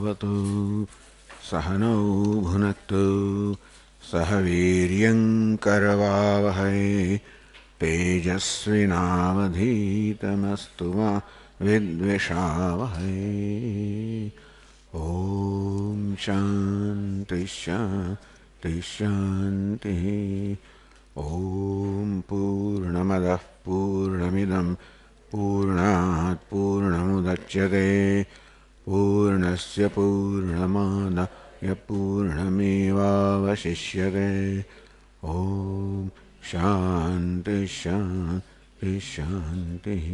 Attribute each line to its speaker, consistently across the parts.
Speaker 1: भवतु सहनौ भुनक्तु सह वीर्यङ्करवावहै तेजस्विनावधीतमस्तु मा विद्विषावहै। ॐ शान्ति शान्ति शान्तिः। ॐ पूर्णमदः पूर्णमिदं पूर्णात् पूर्णमुदच्यते पूर्णस्य पूर्णमादाय पूर्णमेवावशिष्यते। ॐ शान्ति शान्ति शान्तिः।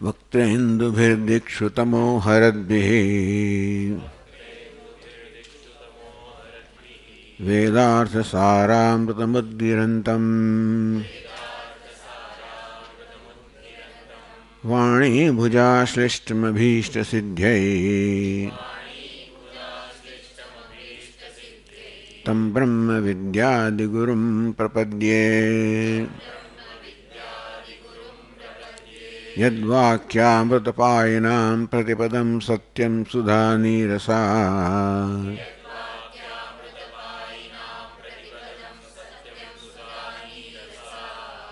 Speaker 1: वक्त्रेन्दुभिर्दिक्षुतमो हरद्भिः वेदार्थसारामृतमुद्गिरन्तम् वाणीभुजाश्लिष्टमभीष्टसिद्ध्यै तं ब्रह्मविद्यादिगुरुं प्रपद्ये। यद्वाक्यामृतपायिनां प्रतिपदं सत्यं सुधानीरसा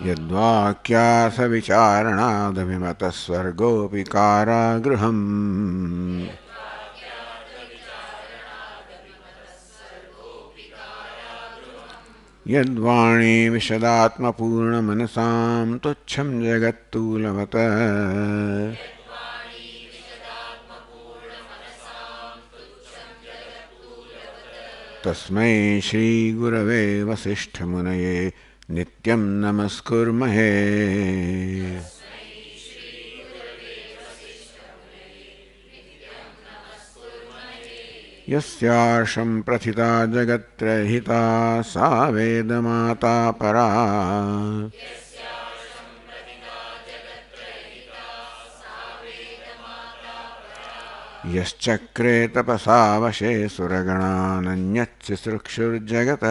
Speaker 1: यद्वाक्यार्थविचारणादभिमतस्वर्गोऽपि कारागृहम् यद्वाणी विशदात्मपूर्णमनसां तुच्छं जगत्तूलवत् तस्मै श्रीगुरवे वसिष्ठमुनये नित्यं नमस्कुर्महे। यस्यार्षं प्रथिता जगत्त्रयहिता सा वेदमाता परा यश्चक्रे तपसा वशे सुरगणानन्यच्चिसृक्षुर्जगत्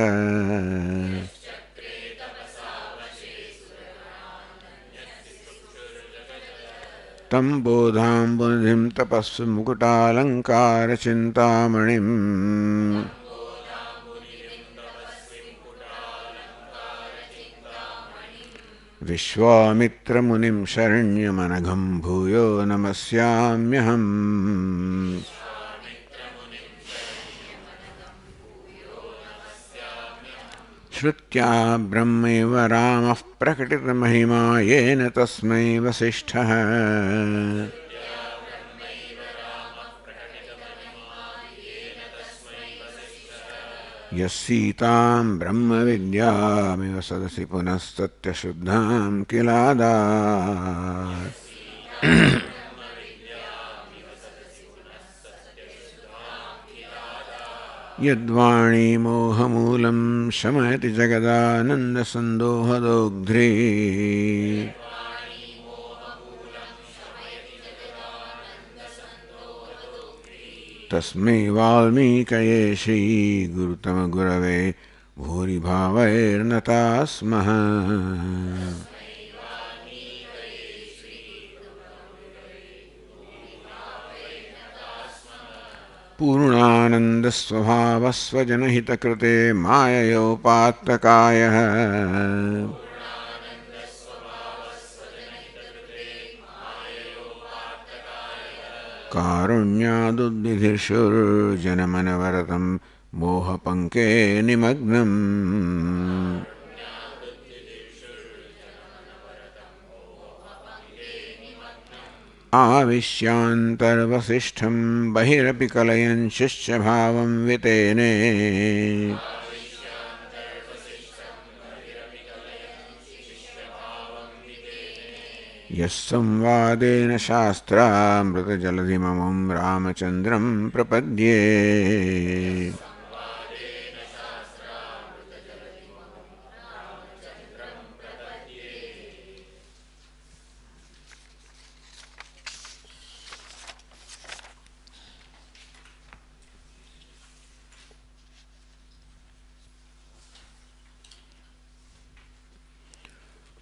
Speaker 1: तं बोधाम्बुनिधिं तपस्विमुकुटालङ्कारचिन्तामणिम् विश्वामित्रमुनिं शरण्यमनघं भूयो नमस्याम्यहम्। श्रुत्या ब्रह्मैव रामः प्रकटितमहिमा येन तस्मै वसिष्ठः यस्सीतां ब्रह्मविद्यामिव सदसि पुनस्तत्यशुद्धां किलादात्। यद्वाणी मोहमूलं शमयति जगदानन्दसन्दोहदोग्ध्री तस्मै वाल्मीकये श्रीगुरुतमगुरवे भूरिभावैर्नताः स्मः। पूर्णानन्दस्वभावस्वजनहितकृते माययोपात्तकायः कारुण्यादुद्धिधिषुर्जनमनवरतं मोहपङ्के निमग्नम्। आविश्यान्तर्वसिष्ठं बहिरपि कलयन् शिष्यभावं वितेने यः संवादेन शास्त्रामृतजलधिममुं रामचन्द्रं प्रपद्ये।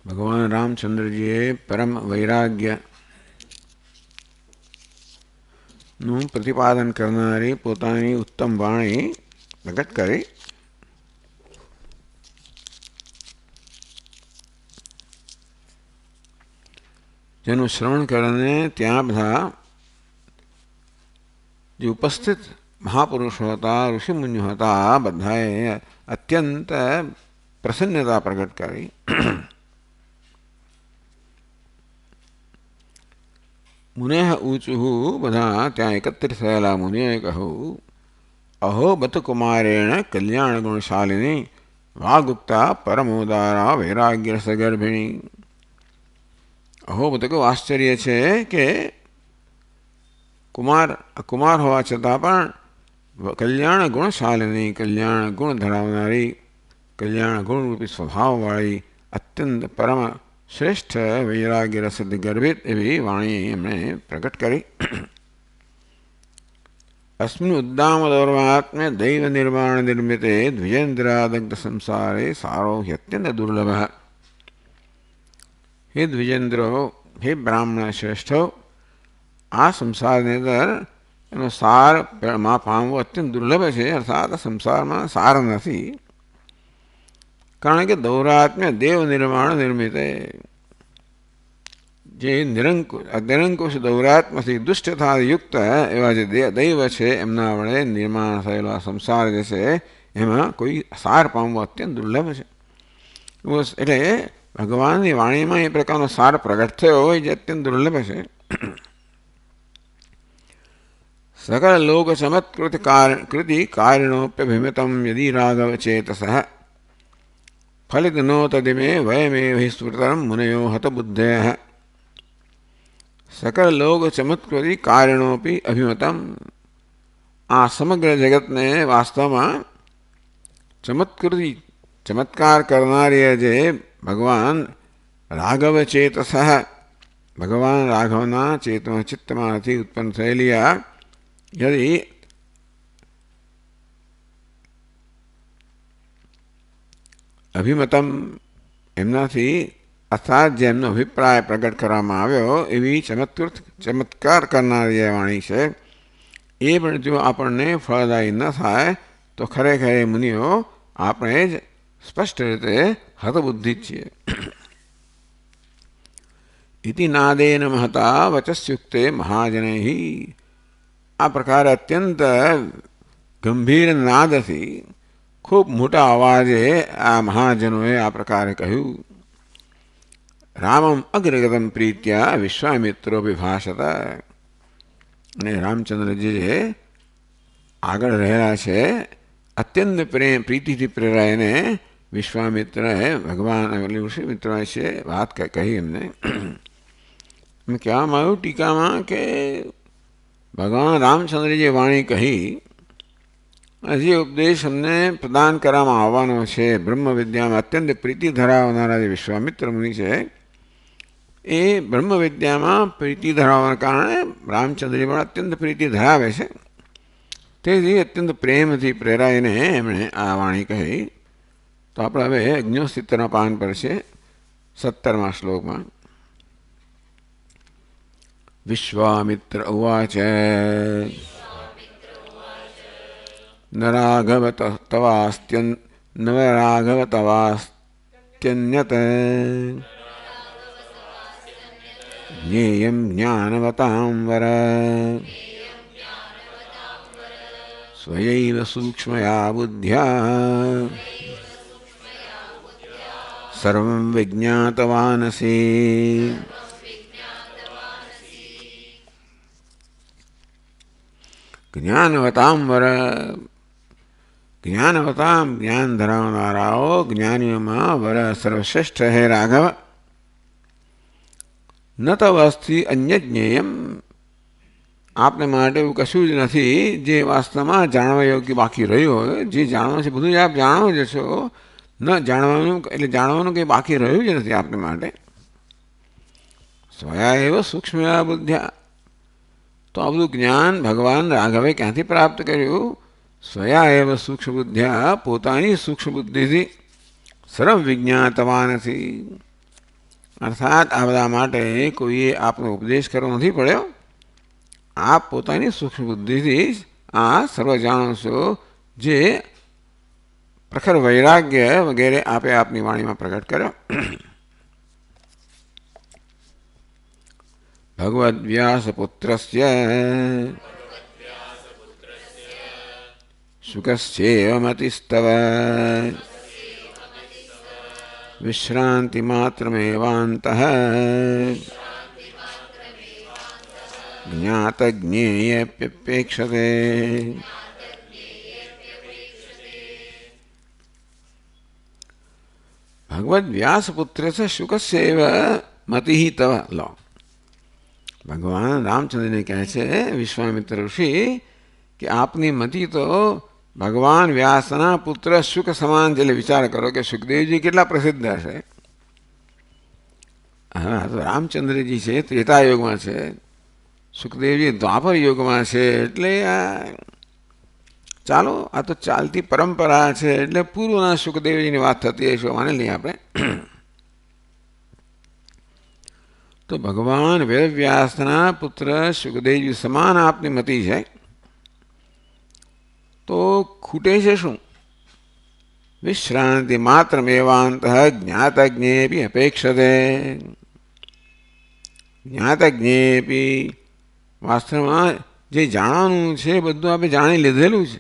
Speaker 1: भगवान रामचंद्र जी परम वैराग्य નું પ્રતિપાદન કરનારી પોતાની ઉત્તમ વાણી પ્રગટ કરી. જેનું શ્રવણ કરીને ત્યાં બધા જે ઉપસ્થિત મહાપુરુષો હતા, ઋષિમુનિઓ હતા, બધાએ અત્યંત પ્રસન્નતા પ્રગટ કરી. મુનેહ ઊંચું, બધા ત્યાં એકત્રિત થયેલા મુનિએ કહ્યું, અહો બત કુમારેણ કલ્યાણ ગુણશાલિની વાગુપ્તા પરમોદારા વૈરાગ્ય સગર્ભિણી. અહો બત કહું, આશ્ચર્ય છે કે કુમાર હોવા છતાં પણ કલ્યાણ ગુણશાલિની, કલ્યાણ ગુણ ધરાવનારી, કલ્યાણ ગુણરૂપી સ્વભાવવાળી, અત્યંત પરમ શ્રેષ્ઠ વૈરાગ્ય રસદ ગર્ભિત એવી વાણી એમણે પ્રગટ કરી. અસ્મિન ઉદ્દામદૌર્વાત્મ્ય દૈવ નિર્માણ નિર્મિતે દ્વિજેન્દ્રાદગ્ધ સંસારે સારો અત્યંત દુર્લભ. હે દ્વિજેન્દ્રો, હે બ્રાહ્મણ શ્રેષ્ઠો, આ સંસારની અંદર એનો સારમાં પામવો અત્યંત દુર્લભ છે. અર્થાત સંસારમાં સાર નથી. કારણ કે દૌરાત્મ્ય દેવ નિર્માણ નિર્મિત, જે નિરંકુશ દૌરાત્મથી દુષ્ટતા યુક્ત એવા જે દૈવ છે એમના વડે નિર્માણ થયેલો આ સંસાર જે છે એમાં કોઈ સાર પામવો અત્યંત દુર્લભ છે. એટલે ભગવાનની વાણીમાં એ પ્રકારનો સાર પ્રગટ થયો હોય જે અત્યંત દુર્લભ છે. સકળ લોક ચમત્કૃતિ કારિણોપ્યભિમતમ યદિ રાઘવ ચેતસ ફલિત નો તદિમે વયમેવ હિ સ્ફુરતરમ મુનયો હતબુદ્ધય. સકળ લોક ચમત્કૃતિ કારિણોપી અભિમતમ, આ સમગ્ર જગતને વાસ્તવમાં ચમત્કાર કરનારી જે ભગવાન રાઘવ ચેતસ, ભગવાન રાઘવના ચિત્તમાંથી ઉત્પન્ન થયેલી આ યદિ અભિમતમ, એમનાથી અર્થાત જે એમનો અભિપ્રાય પ્રગટ કરવામાં આવ્યો એવી ચમત્કાર કરનારી વાણી છે, એ પણ જો આપણને ફળદાયી ન થાય તો ખરેખર મુનિઓ આપણે જ સ્પષ્ટ રીતે હતબુદ્ધિ જ છીએ. ઇતિ નાદેન મહતા વચસ્યુક્તે મહાજનૈ, આ પ્રકારે અત્યંત ગંભીર નાદથી ખૂબ મોટા અવાજે આ મહાજનોએ આ પ્રકારે કહ્યું. રામમ અગ્રગતમ પ્રીત્યા વિશ્વામિત્રો વિભાષત, અને રામચંદ્રજી જે આગળ રહેલા છે અત્યંત પ્રીતિથી પ્રેરાઈને વિશ્વામિત્રએ ભગવાન ઋષિમિત્ર છે વાત કહી. એમને કહેવામાં આવ્યું ટીકામાં કે ભગવાન રામચંદ્રજી વાણી કહી, જે ઉપદેશ અમને પ્રદાન કરવામાં આવવાનો છે, બ્રહ્મ વિદ્યામાં અત્યંત પ્રીતિ ધરાવનારા જે વિશ્વામિત્ર મુનિ છે, એ બ્રહ્મ વિદ્યામાં પ્રીતિ ધરાવવાના કારણે રામચંદ્રજી પણ અત્યંત પ્રીતિ ધરાવે છે. તેથી અત્યંત પ્રેમથી પ્રેરાઈને એમણે આ વાણી કહી. તો આપણે હવે અગ્ન્યોસ્તિત્વના પાન પર છે 17મા શ્લોકમાં. વિશ્વામિત્ર ઉવાચ ન રાઘવ તવાસ્ત્યન્યત જ્ઞેયં જ્ઞાનવતાં વર સ્વયૈવ સૂક્ષ્મયા બુદ્ધ્યા સર્વં વિજ્ઞાતવાનસી. જ્ઞાનવતાં વર, જ્ઞાનવતામ જ્ઞાન ધરાવનારાઓ જ્ઞાનીઓમાં વર સર્વશ્રેષ્ઠ હે રાઘવ. ન તવસ્થી અન્ય જ્ઞેયમ, આપને માટે એવું કશું જ નથી જે વાસ્તવમાં જાણવા યોગ્ય બાકી રહ્યું હોય. જે જાણવાનું છે બધું જ આપ જાણો જ છો, ન જાણવાનું એટલે જાણવાનું કંઈ બાકી રહ્યું જ નથી આપને માટે. સ્વયા એવ સૂક્ષ્મયા બુદ્ધ્યા, તો આ બધું જ્ઞાન ભગવાન રાઘવે ક્યાંથી પ્રાપ્ત કર્યું? સ્વયા એવ સૂક્ષ્મ બુદ્ધ્યા, પોતાની સૂક્ષ્મ બુદ્ધિથી. સર્વ વિજ્ઞાતવા નથી, અર્થાત આ બધા માટે કોઈએ આપનો ઉપદેશ કરવો નથી પડ્યો. આપ પોતાની સૂક્ષ્મ બુદ્ધિથી જ આ સર્વ જાણો છો, જે પ્રખર વૈરાગ્ય વગેરે આપે આપની વાણીમાં પ્રગટ કર્યો. ભગવદ વ્યાસ પુત્રસ્ય શુકસ્યેવ મતિસ્તવ વિશ્રાંતિ માત્રમેવાંતઃ જ્ઞાત જ્ઞેયપ્યપેક્ષતે. ભગવદ વ્યાસપુત્ર છે શુકસ્યેવ મતિ તવ. લો, ભગવાન રામચંદ્રને કહે છે વિશ્વામિત્ર ઋષિ કે આપની મતિ તો ભગવાન વ્યાસના પુત્ર શુક સમાન છે. વિચાર કરો કે સુખદેવજી કેટલા પ્રસિદ્ધ હશે. હા, તો રામચંદ્રજી છે ત્રેતાયુગમાં છે, સુખદેવજી દ્વાપર યુગમાં છે. એટલે ચાલો, આ તો ચાલતી પરંપરા છે. એટલે પૂર્વના સુખદેવજીની વાત થતી હશે, માની લઈએ આપણે. તો ભગવાન વેદવ્યાસના પુત્ર સુખદેવજી સમાન આપની મતિ છે, તો ખૂટે છે શું? વિશ્રાંતિ માત્રમેવાંત જ્ઞાતજ્ઞેપી અપેક્ષતે. જ્ઞાતજ્ઞેપી, વાસ્તવમાં જે જાણવાનું છે બધું આપણે જાણી લીધેલું છે.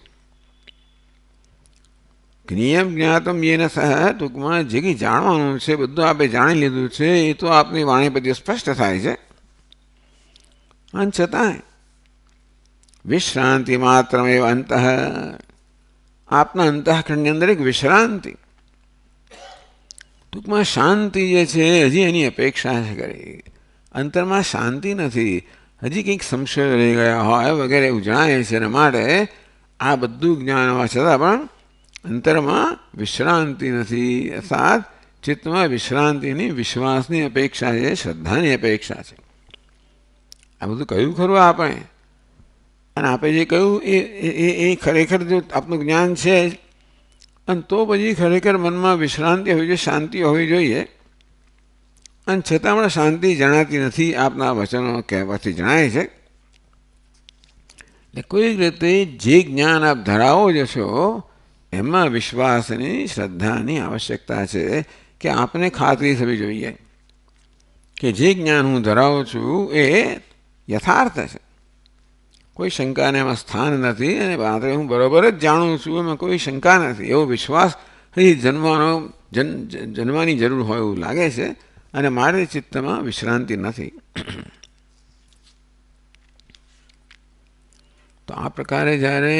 Speaker 1: જ્ઞેયમ જ્ઞાતમ યેન સહ, ટૂંકમાં જે કંઈ જાણવાનું છે બધું આપણે જાણી લીધું છે. એ તો આપની વાણી પરથી સ્પષ્ટ થાય છે. અને છતાં વિશ્રાંતિ માત્રમેવ અંતઃ, આપના અંતઃકરણની અંદર એક વિશ્રાંતિ, ટૂંકમાં શાંતિ જે છે હજી એની અપેક્ષા છે કરી. અંતરમાં શાંતિ નથી, હજી કંઈક સંશય રહી ગયા હોય વગેરે એવું જણાય છે. અને માટે આ બધું જ્ઞાન હોવા છતાં પણ અંતરમાં વિશ્રાંતિ નથી. અર્થાત ચિત્તમાં વિશ્રાંતિની, વિશ્વાસની અપેક્ષા છે, શ્રદ્ધાની અપેક્ષા છે. આ બધું કહ્યું ખરું આપણે. અને આપણે જે કહ્યું એ ખરેખર જો આપનું જ્ઞાન છે, અને તો પછી ખરેખર મનમાં વિશ્રાંતિ હોવી જોઈએ, શાંતિ હોવી જોઈએ. અને છતાં પણ શાંતિ જણાતી નથી, આપના વચનો કહેવાથી જણાય છે. એટલે કોઈક રીતે જે જ્ઞાન આપ ધરાવો જશો એમાં વિશ્વાસની, શ્રદ્ધાની આવશ્યકતા છે. કે આપને ખાતરી થવી જોઈએ કે જે જ્ઞાન હું ધરાવું છું એ યથાર્થ છે, કોઈ શંકાને એમાં સ્થાન નથી, અને માત્ર હું બરાબર જ જાણું છું, એમાં કોઈ શંકા નથી. એવો વિશ્વાસ હજી જન્મવાની જરૂર હોય એવું લાગે છે. અને મારે ચિત્તમાં વિશ્રાંતિ નથી. તો આ પ્રકારે જ્યારે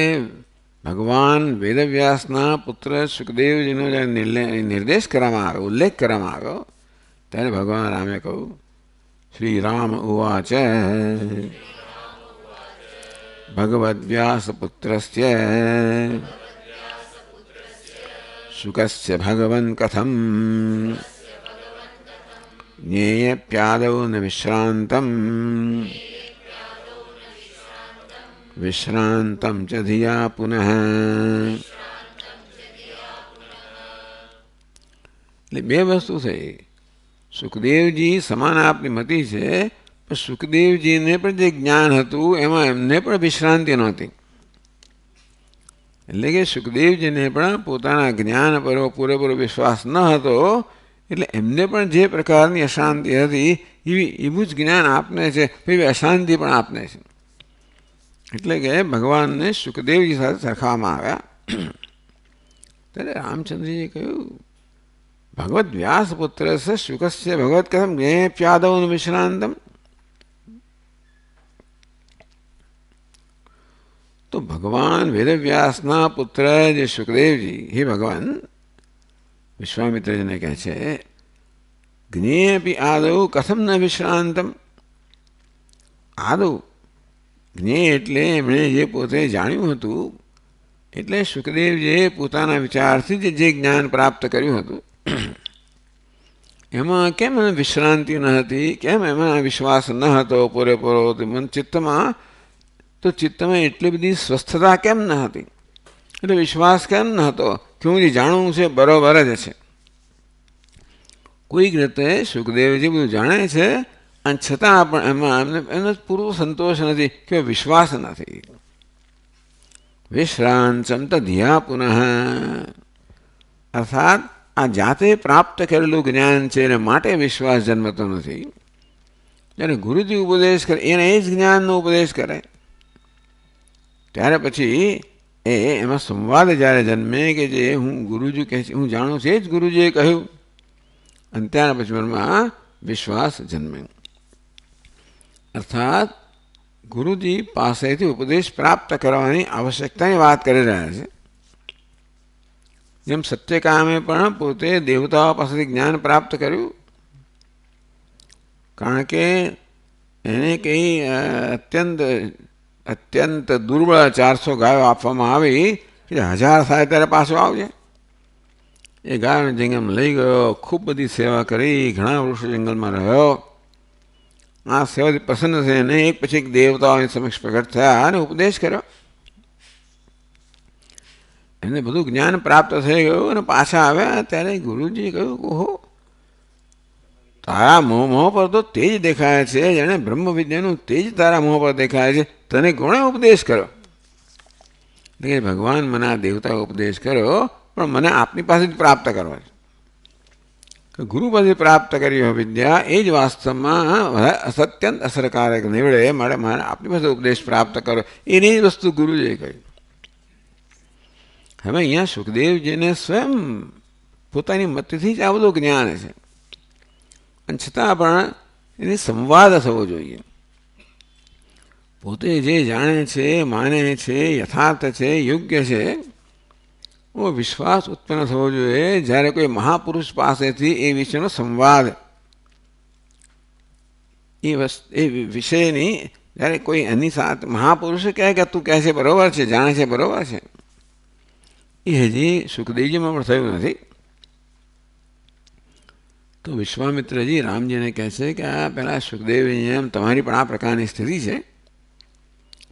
Speaker 1: ભગવાન વેદવ્યાસના પુત્ર સુખદેવજીનો જ્યારે નિર્દેશ કરવામાં આવ્યો, ઉલ્લેખ કરવામાં આવ્યો, ત્યારે ભગવાન રામે કહ્યું, શ્રી રામ ઉવાચ ભગવદ્વ્યાસપુત્રસ્ય શુકસ્ય ભગવન કથમ જ્ઞેયપ્યાદૌ ન વિશ્રાંતમ વિશ્રાંતમ ચ ધિયા પુનઃ. એટલે બે વસ્તુ થઈ. સુખદેવજી સમાન આપની મતિ છે, પણ સુખદેવજીને પણ જે જ્ઞાન હતું એમાં એમને પણ વિશ્રાંતિ નહોતી. એટલે કે સુખદેવજીને પણ પોતાના જ્ઞાન પર પૂરેપૂરો વિશ્વાસ ન હતો. એટલે એમને પણ જે પ્રકારની અશાંતિ હતી એવું જ જ્ઞાન આપને છે, એવી અશાંતિ પણ આપને છે. એટલે કે ભગવાનને સુખદેવજી સાથે સરખાવવામાં આવ્યા. ત્યારે રામચંદ્રજીએ કહ્યું, ભગવદ વ્યાસપુત્ર છે શુકસ્ય ભગવત કથમ જ્ઞેયપ્યાદૌ વિશ્રાંતમ. તો ભગવાન વેદવ્યાસના પુત્ર જે સુખદેવજી, હે ભગવાન, વિશ્વામિત્રજીને કહે છે, જ્ઞેયપી આદૌ કથમ ન વિશ્રાંતમ. આદૌ, જ્ઞેય એટલે એમણે જે પોતે જાણ્યું હતું, એટલે સુખદેવજીએ પોતાના વિચારથી જે જ્ઞાન પ્રાપ્ત કર્યું હતું એમાં કેમ વિશ્રાંતિ ન હતી, કેમ એમાં વિશ્વાસ ન હતો પૂરેપૂરો. મન ચિત્તમાં તો ચિત્તમાં એટલી બધી સ્વસ્થતા કેમ ન હતી, એટલે વિશ્વાસ કેમ ન હતો કે હું જે જાણું છે બરોબર જ છે. કોઈક રીતે સુખદેવજી બધું જાણે છે, અને છતાં પણ એમાં એમને પૂરો સંતોષ નથી કે વિશ્વાસ નથી. વિશ્રાંત ધિયા પુનઃ, અર્થાત આ જાતે પ્રાપ્ત કરેલું જ્ઞાન છે એને માટે વિશ્વાસ જન્મતો નથી. જ્યારે ગુરુજી ઉપદેશ કરે એને એ જ જ્ઞાનનો ઉપદેશ કરે ત્યારે પછી એમાં સંવાદ જ્યારે જન્મે કે જે હું ગુરુજી કહે છે હું જાણું છું એ જ ગુરુજીએ કહ્યું, અને ત્યાર પછી મનમાં વિશ્વાસ જન્મે. અર્થાત ગુરુજી પાસેથી ઉપદેશ પ્રાપ્ત કરવાની આવશ્યકતાની વાત કરી રહ્યા છે. જેમ સત્યકામે પણ પોતે દેવતાઓ પાસેથી જ્ઞાન પ્રાપ્ત કર્યું, કારણ કે એને કંઈ અત્યંત દુર્બળ 400 ગાયો આપવામાં આવી કે 1000 થાય ત્યારે પાછો આવજે. એ ગાયોને જંગલમાં લઈ ગયો, ખૂબ બધી સેવા કરી, ઘણા વર્ષો જંગલમાં રહ્યો. આ સેવાથી પ્રસન્ન થઈને એક પછી એક દેવતાઓની સમક્ષ પ્રગટ થયા અને ઉપદેશ કર્યો. એમને બધું જ્ઞાન પ્રાપ્ત થઈ ગયું અને પાછા આવ્યા ત્યારે ગુરુજીએ કહ્યું કે ઓહો, તારા મોં પર તો તેજ દેખાય છે, જેણે બ્રહ્મ વિદ્યાનું તેજ તારા મોં પર દેખાય છે, તને કોણે ઉપદેશ કર્યો? ભગવાન મને આ દેવતા ઉપદેશ કર્યો, પણ મને આપની પાસેથી પ્રાપ્ત કરવા છે. ગુરુ પાસેથી પ્રાપ્ત કરી હોય વિદ્યા એ જ વાસ્તવમાં અત્યંત અસરકારક નીવડે, મારે આપની પાસે ઉપદેશ પ્રાપ્ત કરો, એની જ વસ્તુ ગુરુજીએ કહી. હવે અહીંયા સુખદેવજીને સ્વયં પોતાની મતથી જ આ બધું જ્ઞાન છે, અને છતાં પણ એની સંવાદ થવો જોઈએ. પોતે જે જાણે છે, માને છે, યથાર્થ છે, યોગ્ય છે, એવો વિશ્વાસ ઉત્પન્ન થવો જોઈએ. જ્યારે કોઈ મહાપુરુષ પાસેથી એ વિષયનો સંવાદ, એ વિષયની જ્યારે કોઈ એની સાથે મહાપુરુષે કહે કે તું કહે છે બરોબર છે, જાણે છે બરોબર છે, એ હજી સુખદેવજીમાં પણ થયું નથી. તો વિશ્વામિત્રજી રામજીને કહે છે કે આ પહેલાં સુખદેવજી એમ તમારી પણ આ પ્રકારની સ્થિતિ છે,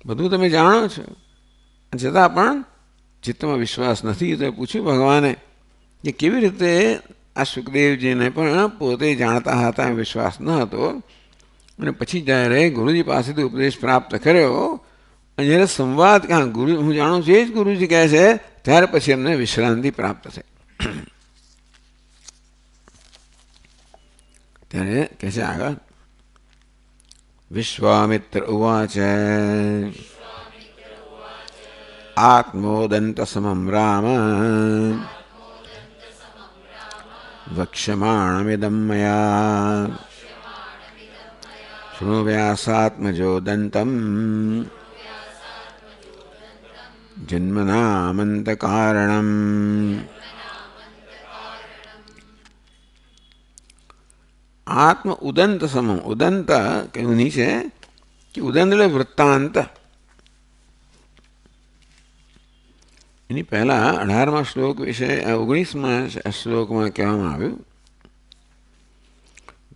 Speaker 1: બધું તમે જાણો છો, છતાં પણ ચિત્તમાં વિશ્વાસ નથી. તો પૂછ્યું ભગવાને કે કેવી રીતે આ સુખદેવજીને પણ પોતે જાણતા હતા એમ વિશ્વાસ ન હતો, અને પછી જ્યારે ગુરુજી પાસેથી ઉપદેશ પ્રાપ્ત કર્યો અને જ્યારે સંવાદ કે હા ગુરુ હું જાણું છું એ જ ગુરુજી કહે છે, ત્યાર પછી એમને વિશ્રાંતિ પ્રાપ્ત થઈ. ત્યારે કહે છે આગળ, વિશ્વામિત્ર ઉવાચ આત્મોદંત સમમ રામ વક્ષ્યમાણમિદં મયા શૃણુ વ્યાસાત્મજો દંતમ જન્મનામંત કારણમ. આત્મ ઉદંત સમમ, ઉદંત કહ્યું નીચે કે ઉદંત એટલે વૃત્તાંત. એની પહેલા 18મા શ્લોક વિશે 19મા શ્લોકમાં કહેવામાં આવ્યું,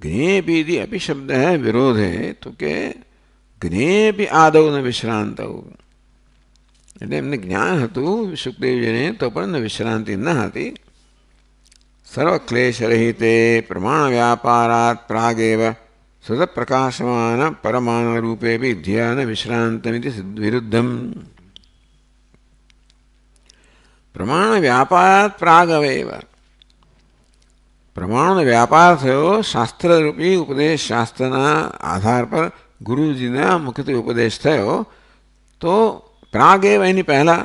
Speaker 1: જ્ઞેપી અપી શબ્દ વિરોધે, તો કે જ્ઞેપી આદૌ ન વિશ્રાંત, એટલે એમને જ્ઞાન હતું સુખદેવજીને, તો પણ વિશ્રાંતિ ન હતી. સર્વક્લેશરહિતે પ્રમાણ વ્યાપારાત પ્રાગેવ સતત પ્રકાશમાન પરમાણુ રૂપે ધ્યાન વિશ્રાંતમિતિ વિરુદ્ધમ. પ્રમાણ વ્યાપારાત પ્રાગવેવ, પ્રમાણનો વ્યાપાર થયો શાસ્ત્રરૂપી ઉપદેશ, શાસ્ત્રના આધાર પર ગુરુજીના મુખથી ઉપદેશ થયો, તો પ્રાગેવ એની પહેલા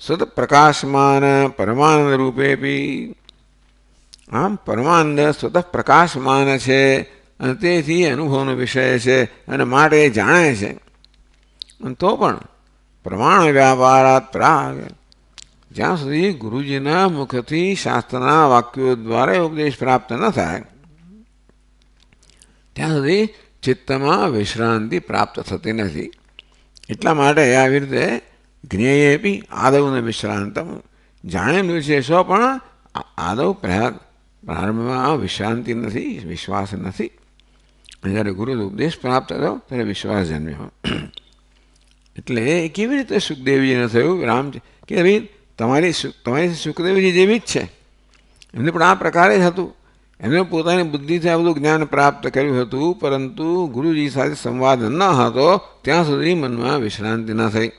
Speaker 1: સતત પ્રકાશમાન પરમાનંદ રૂપે બી, આમ પરમાનંદ સ્વતઃ પ્રકાશમાન છે અને તેથી અનુભવનો વિષય છે અને માટે જાણે છે, તો પણ પ્રમાણ વ્યાપારાત પ્રાગ, જ્યાં સુધી ગુરુજીના મુખથી શાસ્ત્રના વાક્યો દ્વારા ઉપદેશ પ્રાપ્ત ન થાય ત્યાં સુધી ચિત્તમાં વિશ્રાંતિ પ્રાપ્ત થતી નથી. એટલા માટે આવી રીતે જ્ઞેયે બી આદવને વિશ્રાંતમ, જાણેલું છે સો પણ આદવ પ્રારંભમાં વિશ્રાંતિ નથી, વિશ્વાસ નથી. જ્યારે ગુરુ ઉપદેશ પ્રાપ્ત થયો ત્યારે વિશ્વાસ જન્મ્યો. એટલે કેવી રીતે સુખદેવજીને થયું રામ કે ભાઈ તમારી સુખદેવજી જેવી જ છે, એમને પણ આ પ્રકારે જ હતું. એમણે પોતાની બુદ્ધિથી આ બધું જ્ઞાન પ્રાપ્ત કર્યું હતું, પરંતુ ગુરુજી સાથે સંવાદ ન હતો ત્યાં સુધી મનમાં વિશ્રાંતિ ન થઈ.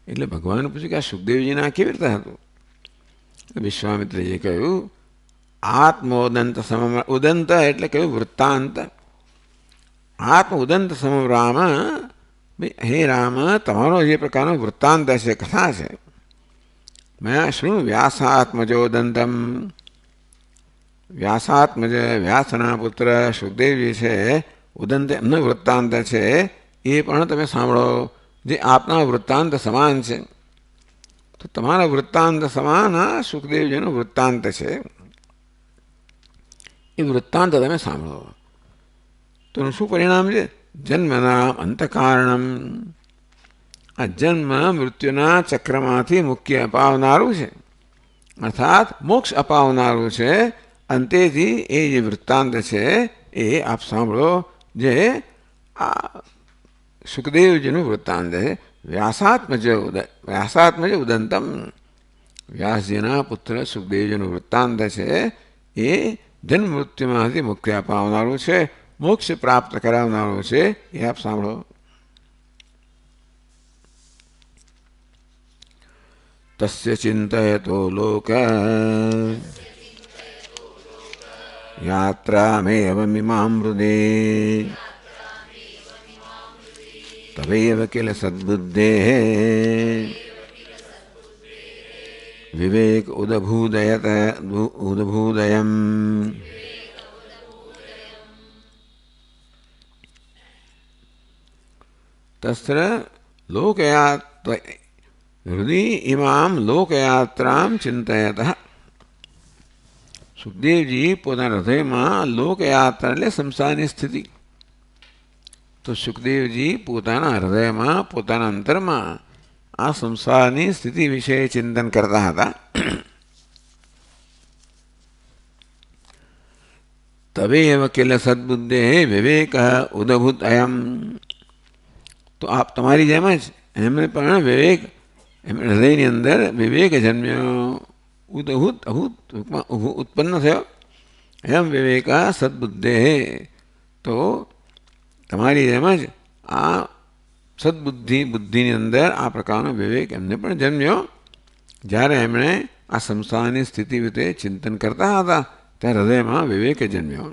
Speaker 1: એટલે ભગવાને પૂછ્યું કે આ સુખદેવજીને આ કેવી રીતે હતું? વિશ્વામિત્રજીએ કહ્યું, આત્મોદંત સમ, ઉદંત એટલે કહ્યું વૃત્તાંત. આત્મ ઉદંત સમ રામ, હે રામ, તમારો જે પ્રકારનો વૃત્તાંત છે, કથા છે, મેં શું વ્યાસાત્મજોદંતમ, વ્યાસાત્મજ વ્યાસના પુત્ર સુખદેવજી છે, ઉદંત એમનો વૃત્તાંત છે, એ પણ તમે સાંભળો, જે આપના વૃત્તાંત સમાન છે. તો તમારા વૃત્તાંત સમાન આ સુખદેવજીનો વૃત્તાંત છે, એ વૃત્તાંત તમે સાંભળો. તો એનું શું પરિણામ છે? જન્મના અંતકારણમ, આ જન્મ મૃત્યુના ચક્રમાંથી મુક્તિ અપાવનારું છે, અર્થાત મોક્ષ અપાવનારું છે. અંતેથી એ જે વૃત્તાંત છે એ આપ સાંભળો, જે આ સુખદેવજીનું વૃત્તાંત છે. વ્યાસાત્મજ ઉદંતમ, વ્યાસજીના પુત્ર સુખદેવજીનું વૃત્તાંત છે, એ જન્મ મૃત્યુમાંથી મુક્તિ અપાવનારું છે, મોક્ષ પ્રાપ્ત કરાવનારું છે, એ આપ સાંભળો. તસ્ય ચિંતયતો લોક યાત્રામેવમિમાં હૃદે તવૈવ કિલ સદ્બુદ્ધેઃ વિવેક ઉદભૂદયમ. તસ્ત્ર હૃદય ઇમામ લોકયાત્રામ ચિંતયતઃ. સુખદેવજી પોતાના હૃદયમાં લોકયાત્રા એટલે સંસારની સ્થિતિ. તો સુખદેવજી પોતાના હૃદયમાં, પોતાના અંતરમાં આ સંસારની સ્થિતિ વિશે ચિંતન કરતા હતા. તવેવ કિલ સદબુદ્ધે વિવેક ઉદભૂત અયમ. તો આપ તમારી જેમ જ એમને પણ વિવેક, હૃદયની અંદર વિવેક જન્મ્યો, ઉદભૂત ઉત્પન્ન થયો. એમ વિવેક સદબુદ્ધે, તો તમારી જેમ જ આ બુદ્ધિની અંદર આ પ્રકારનો વિવેક એમને પણ જન્મ્યો. જ્યારે એમણે આ સંસારની સ્થિતિ વિશે ચિંતન કરતા હતા ત્યારે હૃદયમાં વિવેક જન્મ્યો.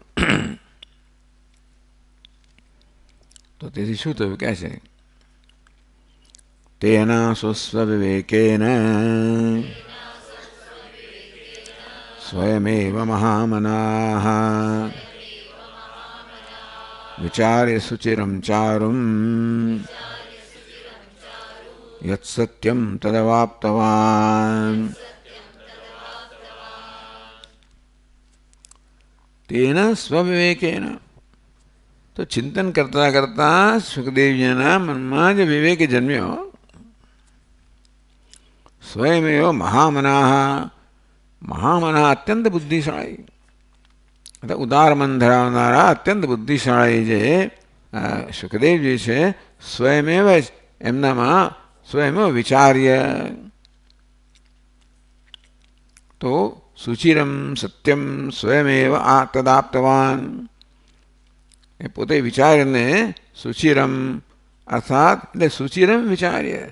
Speaker 1: તો તેથી શું થયું કહે છે? તેના સ્વસ્વ વિવેકેન સ્વયમેવ મહામનાઃ વિચાર્ય સુચિરમ ચારુમ યત સત્યમ તદવાપ્તવાન. તેના સ્વવિવેકેન, તો ચિંતન કરતા કરતા સુખદેવજીના મનમાં જ વિવેક જન્મ્યો. સ્વયમેવ મહામનાઃ, મહામના અત્યંત બુદ્ધિશાળી, ઉદાર મન ધરાવનારા અત્યંત બુદ્ધિશાળી જે સુખદેવજી છે, સ્વયમેવ જ એમનામાં સ્વયમેવ વિચાર્ય, તો સુચિરમ સત્યમ સ્વયમેવ તદાપ્તવાન. એ પોતે વિચારને સુચિરમ, અર્થાત એટલે સુચિરમ વિચાર્ય,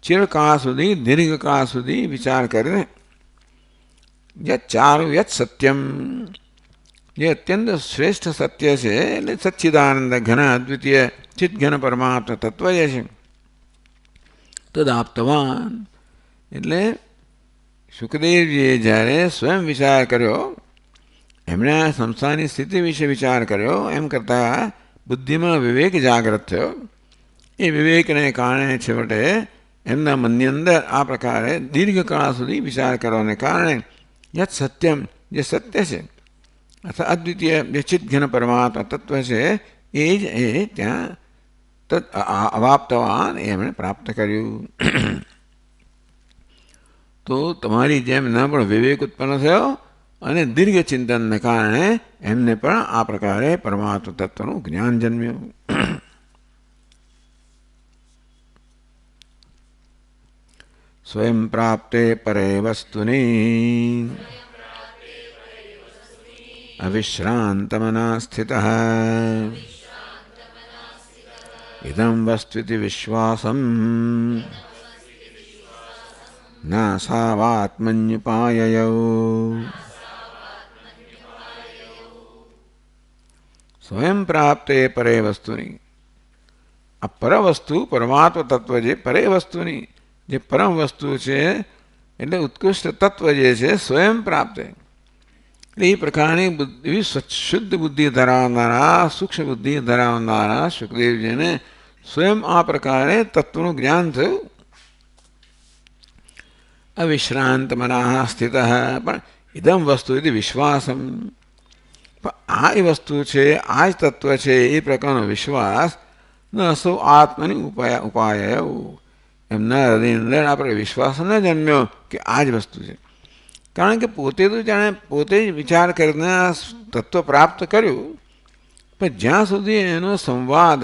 Speaker 1: ચિરકાળ સુધી, દીર્ઘકાળ સુધી વિચાર કરીને, યત ચારુ યત સત્યમ, જે અત્યંત શ્રેષ્ઠ સત્ય છે, એટલે સચ્ચિદાનંદ ઘન અદ્વિતીય ચિત ઘન પરમાત્મા તત્વ જે છે, તદાપ્તવાન. એટલે સુખદેવજીએ જ્યારે સ્વયં વિચાર કર્યો, એમણે આ સંસારની સ્થિતિ વિશે વિચાર કર્યો, એમ કરતાં બુદ્ધિમાં વિવેક જાગૃત થયો. એ વિવેકને કારણે છેવટે એમના મનની અંદર આ પ્રકારે દીર્ઘકાળ સુધી વિચાર કરવાને કારણે યત સત્યમ, જે સત્ય છે, અથવા અદ્વિતીય જે ચિત્તઘન પરમાત્મા તત્વ છે, એ જ એ ત્યાં અવાપ્તવાન એમણે પ્રાપ્ત કર્યું. તો તમારી જેમ એમના પણ વિવેક ઉત્પન્ન થયો, અને દીર્ઘ ચિંતનને કારણે એમને પણ આ પ્રકારે પરમાત્મા તત્વનું જ્ઞાન જન્મ્યું. સ્વયં પ્રાપ્તે પરે વસ્તુની अविश्रान्तमनः स्थितः इदं वस्त्विति विश्वासं नासावात्मन्युपाययौ। स्वयं प्राप्ते परे वस्तुनि आ पर वस्तु परमात्म तत्व जे परे वस्तुनि जे परम वस्तु છે એટલે ઉત્કૃષ્ટ તત્વ જે છે સ્વયં પ્રાપ્ત એટલે એ પ્રકારની એવી શુદ્ધ બુદ્ધિ ધરાવનારા સૂક્ષ્મ બુદ્ધિ ધરાવનારા સુખદેવજીને સ્વયં આ પ્રકારે તત્વનું જ્ઞાન થયું. અવિશ્રાંત મનઃ સ્થિત પણ ઇદમ વસ્તુ ઇતિ વિશ્વાસમ પણ આ એ વસ્તુ છે આ જ તત્વ છે એ પ્રકારનો વિશ્વાસ ન સૌ આત્મની ઉપાય એમના હૃદયની અંદર આપણે વિશ્વાસ ન જન્મ્યો કે આ જ વસ્તુ છે. કારણ કે પોતે તો જાણે પોતે જ વિચાર કરીને તત્વ પ્રાપ્ત કર્યું પણ જ્યાં સુધી એનો સંવાદ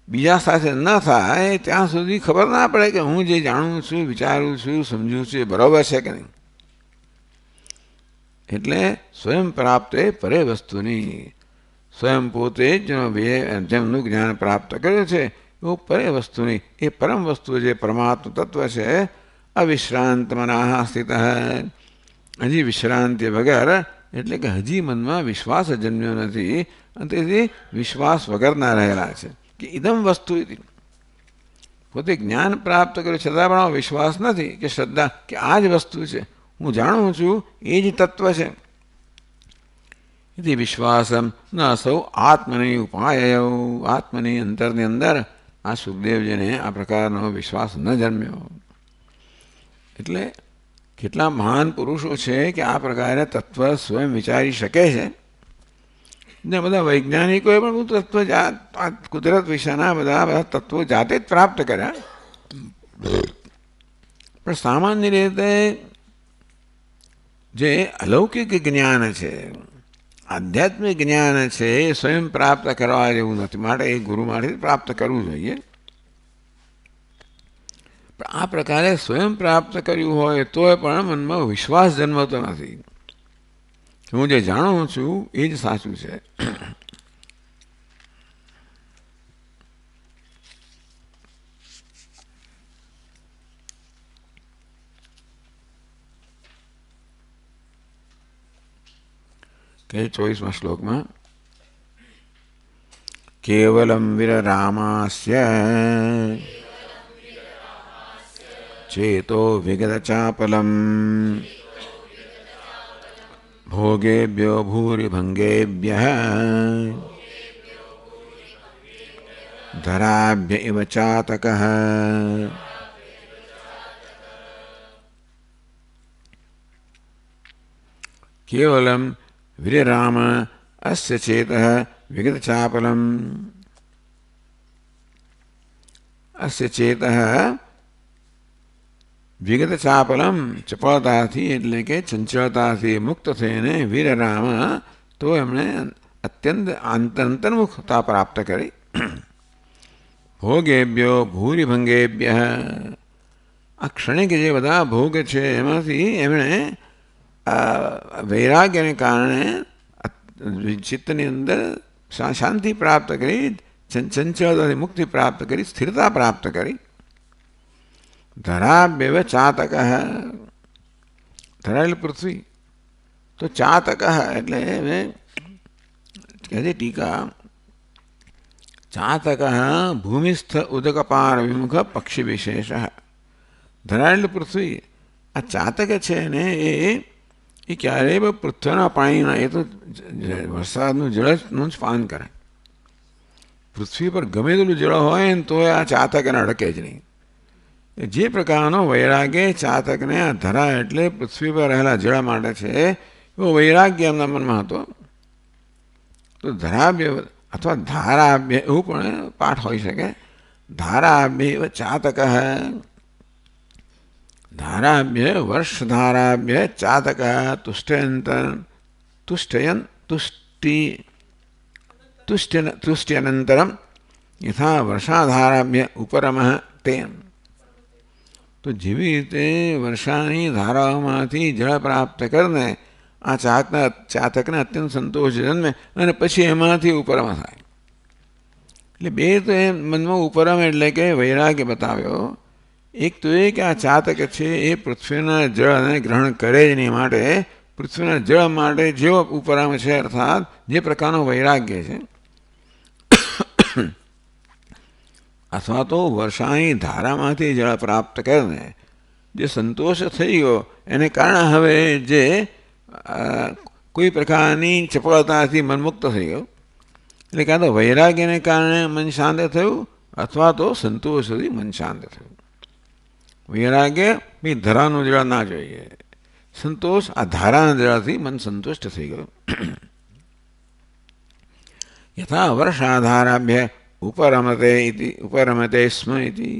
Speaker 1: બીજા સાથે ન થાય ત્યાં સુધી ખબર ના પડે કે હું જે જાણું છું વિચારું છું સમજું છું એ બરાબર છે કે નહીં. એટલે સ્વયં પ્રાપ્ત એ પરે વસ્તુની સ્વયં પોતે જ જેમનું જ્ઞાન પ્રાપ્ત કર્યું છે એવું પરે વસ્તુની એ પરમ વસ્તુ જે પરમાત્મ તત્વ છે અવિશ્રાંત મનઃ સ્થિત હજી વિશ્રાંતિ વગર એટલે કે હજી મનમાં વિશ્વાસ જન્મ્યો નથી અને તેથી વિશ્વાસ વગરના રહેલા છે કે ઇદમ વસ્તુ પોતે જ્ઞાન પ્રાપ્ત કર્યું છતાં પણ વિશ્વાસ નથી કે શ્રદ્ધા કે આ જ વસ્તુ છે હું જાણું છું એ જ તત્વ છે. એથી વિશ્વાસમ ન સૌ આત્મની ઉપાય આત્મની અંતરની અંદર આ સુખદેવજીને આ પ્રકારનો વિશ્વાસ ન જન્મ્યો. એટલે કેટલા મહાન પુરુષો છે કે આ પ્રકારે તત્વ સ્વયં વિચારી શકે છે ને બધા વૈજ્ઞાનિકોએ પણ તત્વ કુદરત વિશેના બધા તત્વો જાતે જ પ્રાપ્ત કર્યા. પણ સામાન્ય રીતે જે અલૌકિક જ્ઞાન છે આધ્યાત્મિક જ્ઞાન છે એ સ્વયં પ્રાપ્ત કરવા જેવું નથી માટે એ ગુરુ માટે પ્રાપ્ત કરવું જોઈએ. પણ આ પ્રકારે સ્વયં પ્રાપ્ત કર્યું હોય તોય પણ મનમાં વિશ્વાસ જન્મતો નથી હું જે જાણું છું એ જ સાચું છે. કે 24મા શ્લોકમાં કેવલમ વિરરામાસ્ય ચેતો વિગતચાપલમ ભોગેભ્યો ભૂરિભંગેભ્યઃ ધરાભ્ય ઇવ ચાતકઃ. કેવલમ વિરરામ અસ્ય ચેતઃ વિગતચાપલમ અસ્ય ચેતઃ વિગતચાપલમ ચપળતાથી એટલે કે ચંચળતાથી મુક્ત થઈને વીરરામ તો એમણે અત્યંત અંતર્મુખતા પ્રાપ્ત કરી. ભોગેભ્યો ભૂરિભંગેભ્ય આ ક્ષણિક જે બધા ભોગ છે એમાંથી એમણે વૈરાગ્યને કારણે ચિત્તની અંદર શાંતિ પ્રાપ્ત કરી ચંચળતાથી મુક્તિ પ્રાપ્ત કરી સ્થિરતા પ્રાપ્ત કરી. ધરાભ્યવ ચાતક ધરાયેલ પૃથ્વી તો ચાતક એટલે કહે છે ટીકા ચાતક ભૂમિસ્થ ઉદકપાર વિમુખ પક્ષી વિશેષ. ધરાયેલ પૃથ્વી આ ચાતક છે ને એ ક્યારેય પૃથ્વીના પાણીના એ તો વરસાદનું જળનું જ પાન કરે. પૃથ્વી પર ગમે તેટલું જળ હોય ને તો આ ચાતકને અડકે જ નહીં. જે પ્રકારનો વૈરાગ્ય ચાતકને આ ધરા એટલે પૃથ્વી પર રહેલા જળ માટે છે એવો વૈરાગ્ય એમના મનમાં હતો. તો ધરાભ્ય અથવા ધારાભ્ય એવું પણ પાઠ હોઈ શકે. ધારાભ્ય ચાતક ધારાભ્ય વર્ષધારાભ્ય ચાતક તુષ્ટ્યનંતરમ યથા વર્ષાધારાભ્ય ઉપરમઃ તેમ. તો જેવી રીતે વર્ષાની ધારાઓમાંથી જળ પ્રાપ્ત કરીને આ ચાતકને અત્યંત સંતોષ જન્મે અને પછી એમાંથી ઉપરમાં થાય. એટલે બે તો એ મનમાં ઉપરમ એટલે કે વૈરાગ્ય બતાવ્યો. એક તો એ કે આ ચાતક છે એ પૃથ્વીના જળને ગ્રહણ કરે જ નહીં, માટે પૃથ્વીના જળ માટે જેવો ઉપરમ છે, અર્થાત જે પ્રકારનો વૈરાગ્ય છે, અથવા તો વર્ષાની ધારામાંથી જળ પ્રાપ્ત કરીને જે સંતોષ થઈ ગયો એને કારણે હવે જે કોઈ પ્રકારની ચપળતાથી મનમુક્ત થઈ ગયું. એટલે કાં તો વૈરાગ્યને કારણે મન શાંત થયું અથવા તો સંતોષથી મન શાંત થયું. વૈરાગ્ય ભાઈ ધરાનું જળ ના જોઈએ, સંતોષ આ ધારાના જળથી મન સંતુષ્ટ થઈ ગયું. યથા વર્ષાધારાભ્ય ઉપરમતે સ્મ ઇતિ.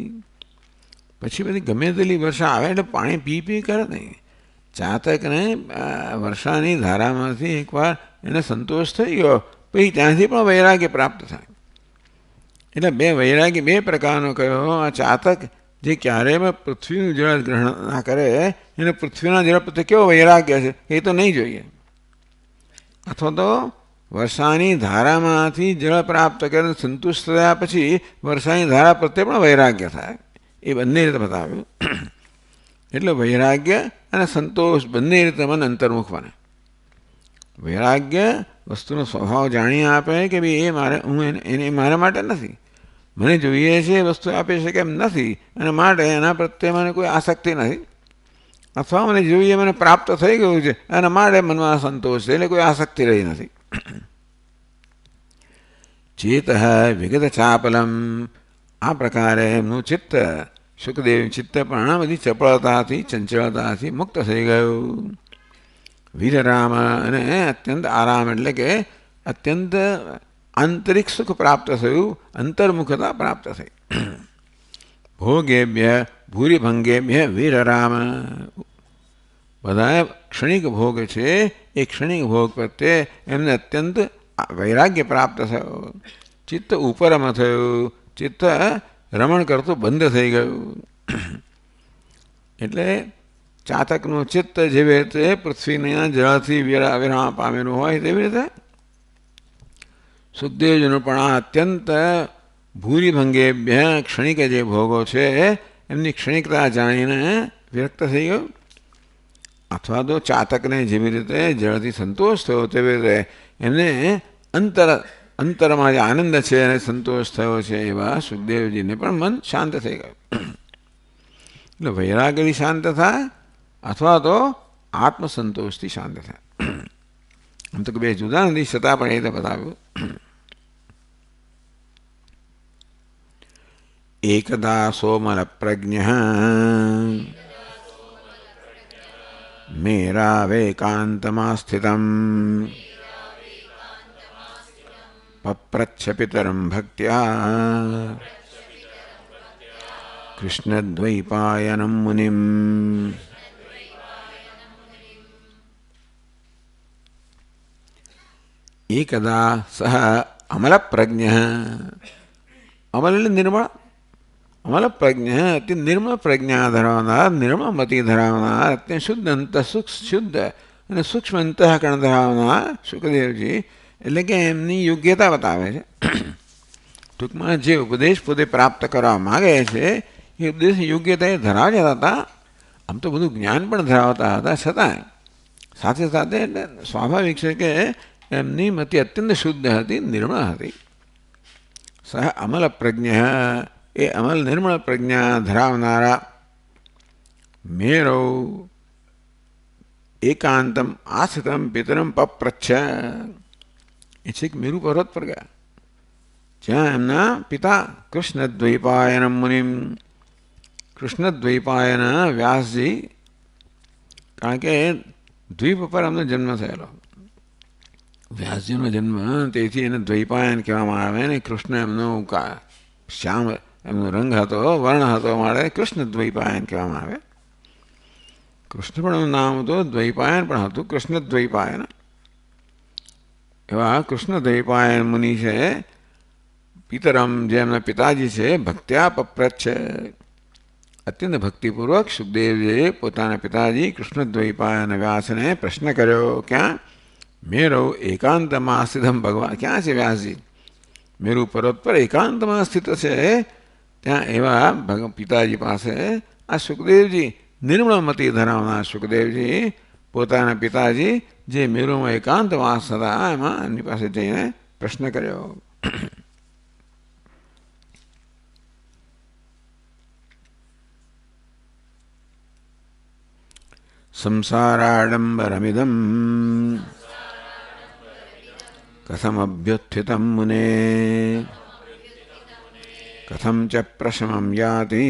Speaker 1: પછી બધી ગમે તેટલી વર્ષા આવે એટલે પાણી પી કરે નહીં. ચાતકને વર્ષાની ધારામાંથી એકવાર એને સંતોષ થઈ ગયો, પછી ત્યાંથી પણ વૈરાગ્ય પ્રાપ્ત થાય. એટલે વૈરાગ્ય બે પ્રકારનો કયો. આ ચાતક જે ક્યારેય પૃથ્વીનું જળ ગ્રહણ ના કરે એને પૃથ્વીના જળ પ્રત્યે કેવો વૈરાગ્ય છે એ તો નહીં જોઈએ. અથવા તો વર્ષાની ધારામાંથી જળ પ્રાપ્ત કરીને સંતુષ્ટ થયા પછી વર્ષાની ધારા પ્રત્યે પણ વૈરાગ્ય થાય. એ બંને રીતે બતાવ્યું. એટલે વૈરાગ્ય અને સંતોષ બંને રીતે મન અંતર્મુખ બને. વૈરાગ્ય વસ્તુનો સ્વભાવ જાણી આપે કે ભાઈ એને મારા માટે નથી, મને જોઈએ છે એ વસ્તુ આપી શકે એમ નથી, અને માટે એના પ્રત્યે મને કોઈ આસક્તિ નથી. અથવા મને જોઈએ મને પ્રાપ્ત થઈ ગયું છે અને માટે મનમાં સંતોષ છે, એટલે કોઈ આસક્તિ રહી નથી. ચેત વિગત ચાપલમ. આ પ્રકારે એમનું ચિત્ત, સુખદેવ ચિત્ત પણ બધી ચપળતાથી ચંચળતાથી મુક્ત થઈ ગયું. વીરરામ અને અત્યંત આરામ એટલે કે અત્યંત આંતરિક સુખ પ્રાપ્ત થયું, અંતર્મુખતા પ્રાપ્ત થઈ. ભોગેભ્ય ભૂરિભંગેભ્ય વીરરામ. બધા ક્ષણિક ભોગ છે, એ ક્ષણિક ભોગ પ્રત્યે એમને અત્યંત વૈરાગ્ય પ્રાપ્ત થયો. ચિત્ત ઉપરમ થયું, ચિત્ત રમણ કરતું બંધ થઈ ગયું. એટલે ચાતકનું ચિત્ત જેવી રીતે પૃથ્વીના જળથી વિરામ પામેલું હોય તેવી રીતે સુખદેવજીનું પણ આ અત્યંત ભૂરિભંગેભ્ય ક્ષણિક જે ભોગો છે એમની ક્ષણિકતા જાણીને વિરક્ત થઈ ગયું. અથવા તો ચાતકને જેવી રીતે જળથી સંતોષ થયો તેવી રીતે એમને અંતરમાં જે આનંદ છે અને સંતોષ થયો છે એવા સુખદેવજીને પણ મન શાંત થઈ ગયું. એટલે વૈરાગ્યથી શાંત થાય અથવા તો આત્મસંતોષથી શાંત થાય. આમ તો બે જુદા નથી, છતાં પણ એ તો બતાવ્યું. એકદા સોમલ પ્રજ્ઞ મેરાવેકાંતમાં સ્થિતમ પપ્રચ્છ પિતરમ ભક્ત્યા કૃષ્ણદ્વૈપાયનમ મુનિમ. એકદા સહ અમલ પ્રજ્ઞ. અમલ એટલે નિર્મળ. અમલ પ્રજ્ઞ અતિ નિર્મળ પ્રજ્ઞા ધરાવનાર, નિર્મળ મતિ ધરાવનાર, અત્યંત શુદ્ધ શુદ્ધ અને સૂક્ષ્મ અંતઃકરણ ધરાવનાર સુખદેવજી એટલે કે એમની યોગ્યતા બતાવે છે. ટૂંકમાં જે ઉપદેશ પોતે પ્રાપ્ત કરવા માગે છે એ ઉપદેશ યોગ્યતા એ ધરાવ્યા હતા. આમ તો બધું જ્ઞાન પણ ધરાવતા હતા, છતાં સાથે સાથે એટલે સ્વાભાવિક છે કે એમની મતિ અત્યંત શુદ્ધ હતી, નિર્મળ હતી. સહ અમલ પ્રજ્ઞ એ અમલ નિર્મળ પ્રજ્ઞા ધરાવનારા મેરૌ એકાંતમ આસ્થિતમ પિતરમ પપ્રચ્છ. એ છેક મેરુ પર્વત પર ગયા, જ્યાં એમના પિતા કૃષ્ણદ્વૈપાયનમ મુનિમ. કૃષ્ણદ્વૈપાયન વ્યાસજી, કારણ કે દ્વીપ પર એમનો જન્મ થયેલો. વ્યાસજીનો જન્મ, તેથી એને દ્વૈપાયન કહેવામાં આવે. ને કૃષ્ણ એમનો શ્યામ એમનો રંગ હતો, વર્ણ હતો, માટે કૃષ્ણ દ્વૈપાયન કહેવામાં આવે. કૃષ્ણ પણ એનું નામ હતું, દ્વૈપાયન પણ હતું, કૃષ્ણ દ્વૈપાયન. એવા કૃષ્ણ દ્વૈપાયન મુનિ છે. પિતરમ જે એમના પિતાજી છે, ભક્ત્યા પપ્રચ્છ અત્યંત ભક્તિપૂર્વક સુખદેવજીએ પોતાના પિતાજી કૃષ્ણદ્વૈપાયન વ્યાસને પ્રશ્ન કર્યો, ક્યાં મેરૌ એકાંતમાં સ્થિતમ ભગવાન, ક્યાં છે વ્યાસજી? મેરુ પર્વત પર એકાંતમાં સ્થિત છે, ત્યાં એવા પિતાજી પાસે આ સુખદેવજી, નિર્મળમતી ધરાવનાર સુખદેવજી પોતાના પિતાજી જે મેરુમાં એકાંતવાસ હતા એમાં એમની પાસે જઈને પ્રશ્ન કર્યો. સંસારાડંબરમિદમ કથમભ્યુત્થિતમ મુને કથમ ચ પ્રશમં યાતિ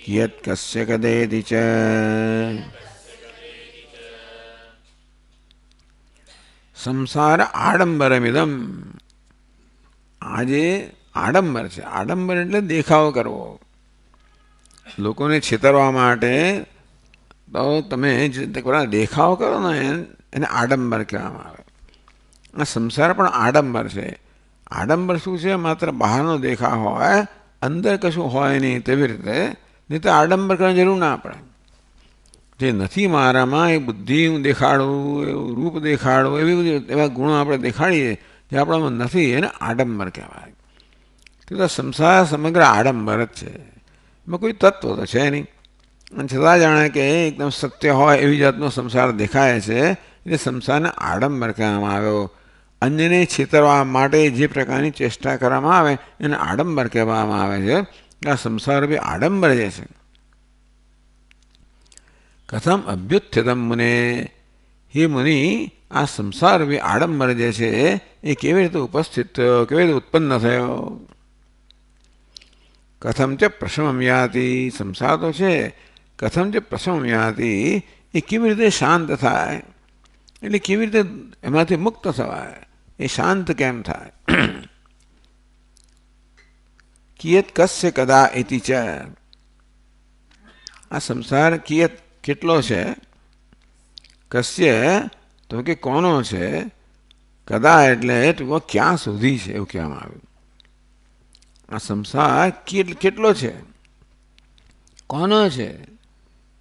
Speaker 1: કિયત કસ્ય કદેતિ ચ. સંસાર આડંબરમિદમ, આજે આડંબર છે. આડંબર એટલે દેખાવ કરવો, લોકોને છેતરવા માટે. તો તમે દેખાવ કરો ને એને આડંબર કહેવામાં આવે. આ સંસાર પણ આડંબર છે. આડંબર શું છે? માત્ર બહારનો દેખાવ હોય, અંદર કશું હોય નહીં તેવી રીતે. નહીં તો આડંબર કરવાની જરૂર ના પડે. જે નથી મારામાં એ બુદ્ધિ હું દેખાડું, એવું રૂપ દેખાડું, એવી બધી એવા ગુણો આપણે દેખાડીએ જે આપણામાં નથી, એને આડંબર કહેવાય. તો સંસાર સમગ્ર આડંબર જ છે, એમાં કોઈ તત્વ તો છે નહીં. અને છતાં જાણે કે એકદમ સત્ય હોય એવી જાતનો સંસાર દેખાય છે, એટલે સંસારને આડંબર કહેવામાં આવ્યો. અન્યને છેતરવા માટે જે પ્રકારની ચેષ્ટા કરવામાં આવે એને આડંબર કહેવામાં આવે છે. આ સંસાર બી આડંબર જે છે. કથમ અભ્યુત્થિતમ મુને, હે મુનિ, આ સંસાર બી આડંબર જે છે એ કેવી રીતે ઉપસ્થિત થયો, કેવી રીતે ઉત્પન્ન થયો? કથમ ચ પ્રશમમ યાતિ, સંસાર તો છે, કથમ ચ પ્રશમમ યાતિ, એ કેવી રીતે શાંત થાય, એટલે કેવી રીતે એમાંથી મુક્ત થવાય, એ શાંત કેમ થાય? કિયત કસ્ય કદા ઇતિ ચ, આ સંસાર કિયત કેટલો છે, કસ્ય તો કે કોનો છે, કદા એટલે ક્યાં સુધી છે એવું કહેવામાં આવ્યું. આ સંસાર કેટલો છે, કોનો છે,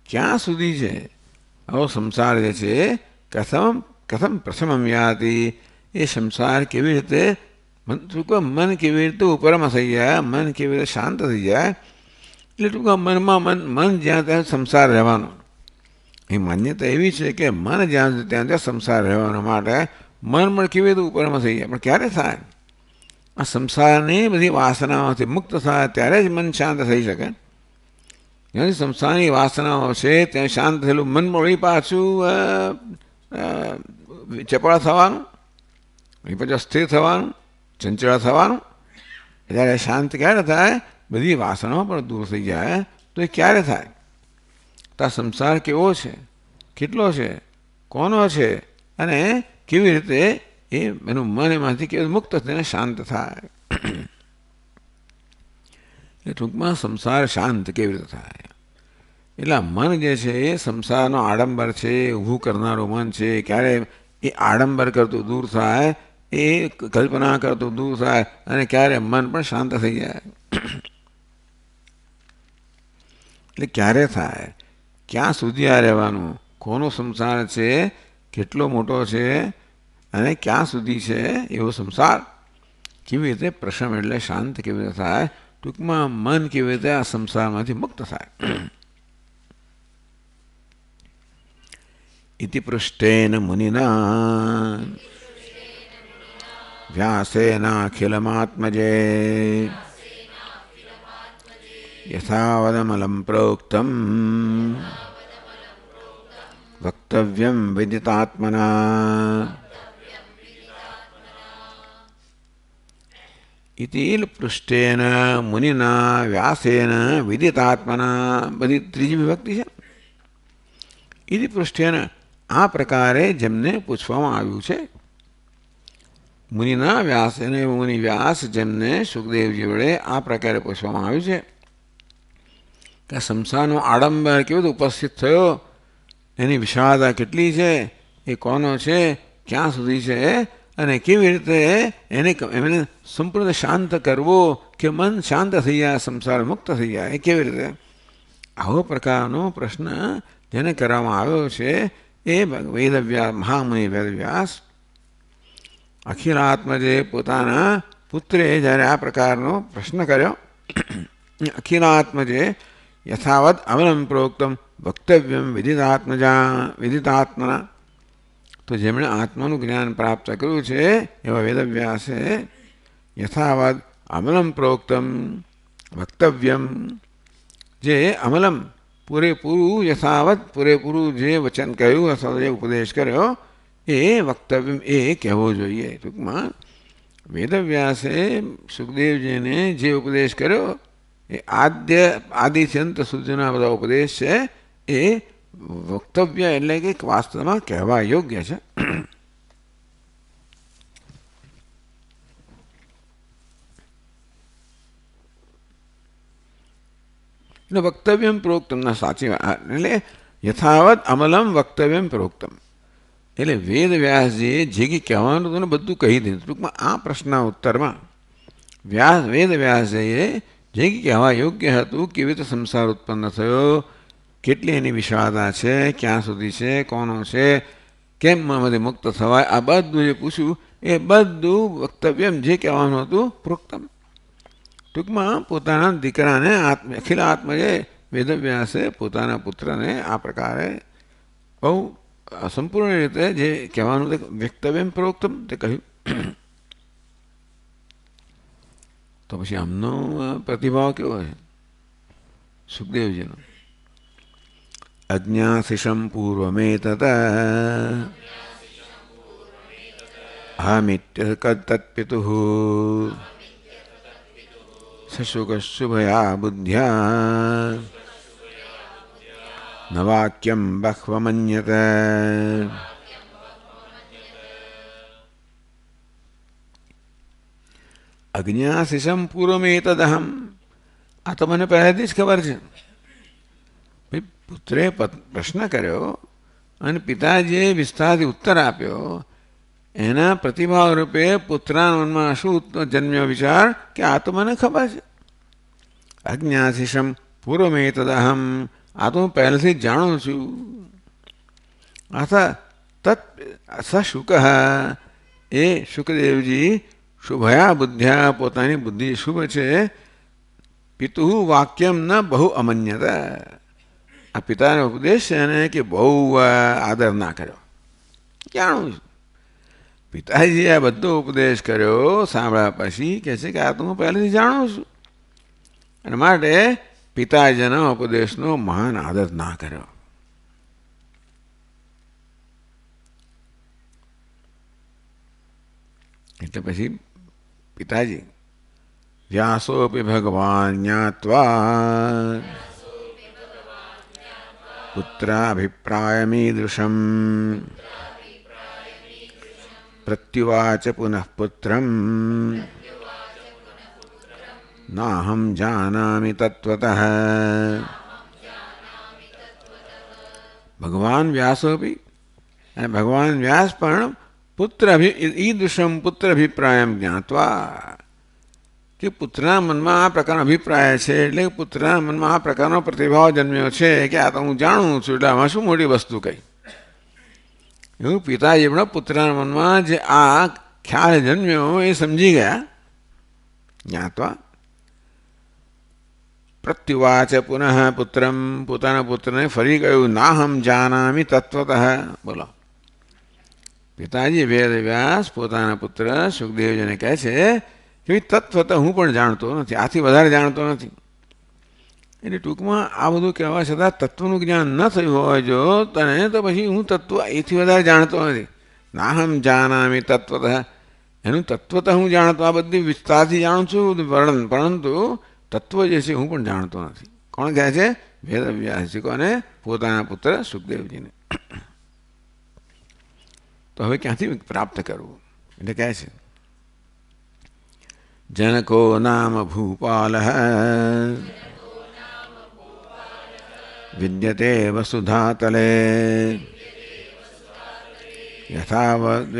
Speaker 1: ક્યાં સુધી છે? આવો સંસાર જે છે, કથમ પ્રથમમ યાતિ, એ સંસાર કેવી રીતે મન કેવી રીતે ઉપરમાં થઈ જાય, મન કેવી રીતે શાંત થઈ જાય. એટલે ટૂંકા મનમાં મન જ્યાં ત્યાં સંસાર રહેવાનો, એ માન્યતા એવી છે કે મન જ્યાં ત્યાં ત્યાં સંસાર રહેવાનો માટે મન પણ કેવી રીતે ઉપરમાં થઈ જાય. પણ ક્યારે થાય? આ સંસારની બધી વાસનાઓથી મુક્ત થાય ત્યારે જ મન શાંત થઈ શકે. જ્યાંથી સંસારની વાસનાઓ છે ત્યાં શાંત થયેલું મન વળી પાછું ચપળ થવાનું, એ પછી અસ્થિર થવાનું, ચંચળ થવાનું. જ્યારે શાંત ક્યારે થાય? બધી વાસનાઓ પણ દૂર થઈ જાય. તો એ ક્યારે થાય? તો આ સંસાર કેવો છે, કેટલો છે, કોનો છે, અને કેવી રીતે એનું મન એમાંથી કેવી મુક્ત થઈને શાંત થાય? એ ટૂંકમાં સંસાર શાંત કેવી રીતે થાય? એટલે મન જે છે એ સંસારનો આડંબર છે, ઊભું કરનારું મન છે. ક્યારે એ આડંબર કરતું દૂર થાય, એ કલ્પના કરતું દૂર થાય, અને ક્યારે મન પણ શાંત થઈ જાય. એટલે ક્યારે થાય? ક્યાં સુધી આ રહેવાનું? કોનો સંસાર છે, કેટલો મોટો છે, અને ક્યાં સુધી છે એવો સંસાર? કેવી રીતે પ્રશમ એટલે શાંત કેવી રીતે થાય? ટૂંકમાં મન કેવી રીતે આ સંસારમાંથી મુક્ત થાય? ઇતિ પૃષ્ઠેન મુનિના વ્યાસેનાખિલમાત્મજે યથાવદમલમ પ્રોક્તમ વક્તવ્યમ વિદિતાત્મના. ઇતિ પૃષ્ઠેન મુનિના વ્યાસેન વિદિતાત્મના, બધી ત્રીજી વિભક્તિ છે. ઇતિ પૃષ્ઠેન, આ પ્રકારે જેમને પૂછવામાં આવ્યું છે. મુનિના વ્યાસેન, મુનિ વ્યાસ જેમને સુખદેવજી વડે આ પ્રકારે પૂછવામાં આવ્યું છે કે સંસારનો આડંબર કેવો ઉપસ્થિત થયો, એની વિશાળતા કેટલી છે, એ કોનો છે, ક્યાં સુધી છે, અને કેવી રીતે એને સંપૂર્ણ શાંત કરવો કે મન શાંત થઈ જાય, સંસાર મુક્ત થઈ જાય, એ કેવી રીતે? આવો પ્રકારનો પ્રશ્ન જેને કરવામાં આવ્યો છે એ વેદવ્યાસ, મહામુનિ વેદવ્યાસ અખિલાત્મજે પોતાના પુત્રે જ્યારે આ પ્રકારનો પ્રશ્ન કર્યો, અખિલાત્મજે યથાવત અમલમ પ્રોક્તમ વક્તવ્યમ વિદિતાત્મના, તો જેમણે આત્માનું જ્ઞાન પ્રાપ્ત કર્યું છે એવા વેદવ્યાસે યથાવત અમલમ પ્રોક્તમ વક્તવ્યમ, જે અમલમ પૂરેપૂરું, યથાવત પૂરેપૂરું જે વચન કહ્યું અથવા જે ઉપદેશ કર્યો એ વક્તવ્ય એ કહેવો જોઈએ. ટૂંકમાં વેદવ્યાસે સુખદેવજીને જે ઉપદેશ કર્યો એ આદિથી અંત સુધીના બધા ઉપદેશ છે એ વક્તવ્ય એટલે કે વાસ્તવમાં કહેવા યોગ્ય છે. એટલે વક્તવ્યમ પ્રોક્તમના સાચી વાત એટલે યથાવત અમલમ વક્તવ્યમ પ્રોક્તમ, એટલે વેદ વ્યાસજીએ જે કંઈ કહેવાનું હતું ને બધું કહી દીધું. ટૂંકમાં આ પ્રશ્નના ઉત્તરમાં વેદ વ્યાસજીએ જે કંઈ કહેવા યોગ્ય હતું, કેવી રીતે સંસાર ઉત્પન્ન થયો, કેટલી એની વિશાળતા છે, ક્યાં સુધી છે, કોનો છે, કેમ આમાંથી મુક્ત થવાય, આ બધું જે પૂછ્યું એ બધું વક્તવ્યમ જે કહેવાનું હતું પ્રોક્તમ. ટૂંકમાં પોતાના દીકરાને અખિલ આત્મજે વેદવ્યાસે પોતાના પુત્રને આ પ્રકારે બહુ સંપૂર્ણ રીતે જે કહેવાનું તે વક્તવ્યમ પ્રોક્તમ તે કહ્યું. તો પછી આમનો પ્રતિભાવ કેવો છે સુખદેવજીનો? અજ્ઞાસિષમ પૂર્વમેતત અહમિત્ય તત્પિતુઃ સશુકશુભયા બુદ્ધ્યા ન વાક્યમ બહ્વમન્યત. અજ્ઞાસિષમ પૂર્વમેતદહમ, આ તો મને પહેલેથી જ ખબર છે. ભાઈ પુત્રે પ્રશ્ન કર્યો અને પિતાજીએ વિસ્તારથી ઉત્તર આપ્યો, એના પ્રતિભાવ રૂપે પુત્રના મનમાં શું જન્મ્યો વિચાર કે આ તો મને ખબર છે. અજ્ઞાસિષમ પૂર્વમેતદહમ, આ તો હું પહેલેથી જ જાણું છું. સ શુક, એ શુકદેવજી શુભયા બુદ્ધ્યા, પોતાની બુદ્ધિ શુભ છે. પિતુ વાક્યમ ન બહુ અમન્યત, આ પિતાનો ઉપદેશ છે એને કે બહુ આદર ના કર્યો. જાણું છું પિતાજીએ આ બધો ઉપદેશ કર્યો, સાંભળ્યા પછી કહે છે કે આ તો હું પહેલેથી જાણું છું, અને માટે પિતાજીના ઉપદેશનો મહાન આદર ના કર્યો. એટલે પછી પિતાજી વ્યાસોપી ભગવાન જ્ઞાત્વા પુત્રાભિપ્રાયમીદૃશમ પ્રત્યુવાચ પુનઃ પુત્રમ નાહમ જાનામિ તત્વતઃ. ભગવાન વ્યાસોપી, અને ભગવાન વ્યાસ પણ ઈદૃશમ પુત્રાભિપ્રાયમ જ્ઞાત્વા, કે પુત્રના મનમાં આ પ્રકારનો અભિપ્રાય છે, એટલે પુત્રના મનમાં આ પ્રકારનો પ્રતિભાવ જન્મ્યો છે કે આ તો હું જાણું છું, એટલે આમાં શું મોટી વસ્તુ કહી. એવું પિતાજી પણ પુત્રના મનમાં જે આ ખ્યાલ જન્મ્યો એ સમજી ગયા. જ્ઞાત્વા પ્રત્યુવાચ પુનઃ પુત્રમ, પોતાના પુત્રને ફરી કહ્યું નાહમ જાનામિ તત્વતઃ. બોલો, પિતાજી વેદવ્યાસ પોતાના પુત્ર સુખદેવજીને કહે છે કે તત્વત હું પણ જાણતો નથી, આથી વધારે જાણતો નથી. એટલે ટૂંકમાં આ બધું કહેવા છતાં તત્વનું જ્ઞાન ન થયું હોય જો તને, તો પછી હું તત્વ એથી વધારે જાણતો નથી. નાહમ જાનામિ તત્વતઃ, એનું તત્વત હું જાણતો, આ બધી વિસ્તારથી જાણું છું વર્ણન, પરંતુ તત્વ જે છે હું પણ જાણતો નથી. કોણ કહે છે? વેદવ્યાસજી. કોને? પોતાના પુત્ર સુખદેવજીને. તો હવે ક્યાંથી પ્રાપ્ત કરવું? એટલે કહે છે જનકો નામ ભૂપાલ વિદ્યતે વસુધાતલે યથાવદ્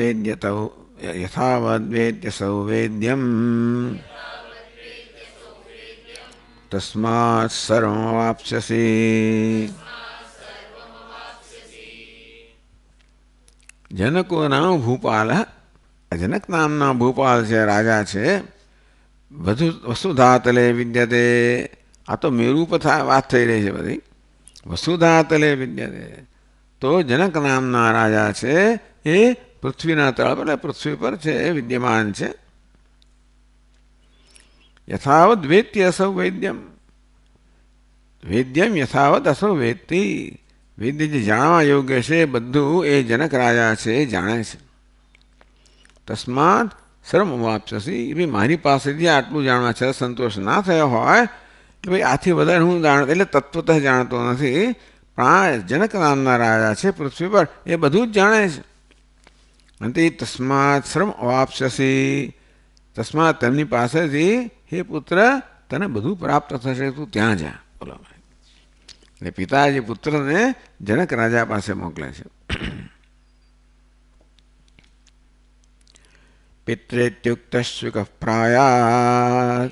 Speaker 1: યથાવદ્વેદ્ય સૌવેદ્યમ તસ્માत् સર્વમવાપ્સ્યસી. જનકો નામ ભૂપાલ, જનક નામના ભૂપાલ છે, રાજા છે. વસુધાતલે વિદ્યતે, આ તો મેરુ પર વાત થઈ રહી છે બધી. વસુધાતલે વિદ્યતે, તો જનક નામના રાજા છે એ પૃથ્વીના તળ પર, પૃથ્વી પર છે, વિદ્યમાન છે. યથાવત વેત્ય અસૌ વૈદ્યમ, વેદ્યમ યથાવત અસૌ વેત્તિ, વેદ્ય જે જાણવા યોગ્ય છે બધું એ જનક રાજા છે એ જાણે છે. તસ્માત સર્વમવાપ્સ્યસી, ભાઈ મારી પાસેથી આટલું જાણવા છે સંતોષ ના થયો હોય કે ભાઈ આથી વધારે હું જાણતો, એટલે તત્વતઃ જાણતો નથી, પણ આ જનક નામના રાજા છે પૃથ્વી પર એ બધું જ જાણે છે. અને તસ્માત સર્વમવાપ્સ્યસી, તસ્માત તેમની પાસેથી હે પુત્ર તને બધું પ્રાપ્ત થશે, તું ત્યાં જા. બોલો, એટલે પિતાજી પુત્રને જનક રાજા પાસે મોકલે છે. પિત્રેત્યુક્ત શુક પ્રાયાત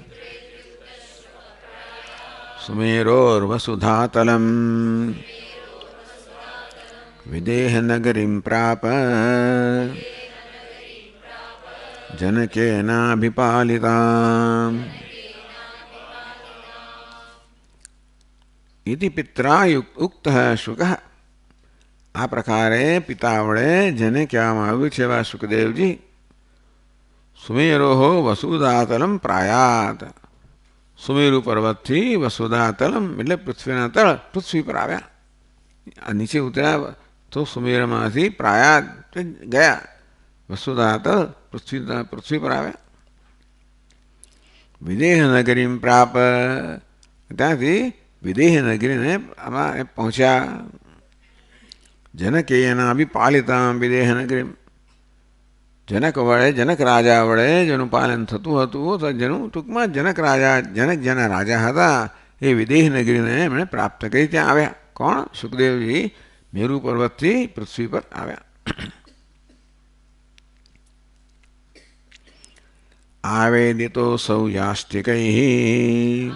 Speaker 1: સુમેરોર્વસુધાતલમ વિદેહ નગરીમ પ્રાપ જનકેનાભિપાલિતામ. ઇતિ પિત્રા ઉક્ત શુક, આ પ્રકારે પિતા વડે જેને કહેવામાં આવ્યું છે એવા સુખદેવજી સુમેરોહો વસુધાતલમ પ્રાયાત, સુમેરુ પર્વતથી વસુધાતલમ એટલે પૃથ્વીના તળ, પૃથ્વી પર આવ્યા. નીચે ઉતર્યા તો સુમેરમાંથી પ્રાયાત ગયા, વસુધાતલ પૃથ્વી પર આવ્યા. વિદેહ નગરીમ પ્રાપ, ત્યાંથી વિદેહ નગરીને આમાં પહોંચ્યા. જનકેયના અભિપાલિતા વિદેહ નગરી, જનક વડે, જનક રાજા વડે જેનું પાલન થતું હતું, તો જેનું ટૂંકમાં જનક રાજા, જનક જેના રાજા હતા એ વિદેહ નગરીને એમણે પ્રાપ્ત કરી. ત્યાં આવ્યા. કોણ? સુખદેવજી મેરુ પર્વતથી પૃથ્વી પર આવ્યા. આવેદિતો સૌ યાસ્તિકૈ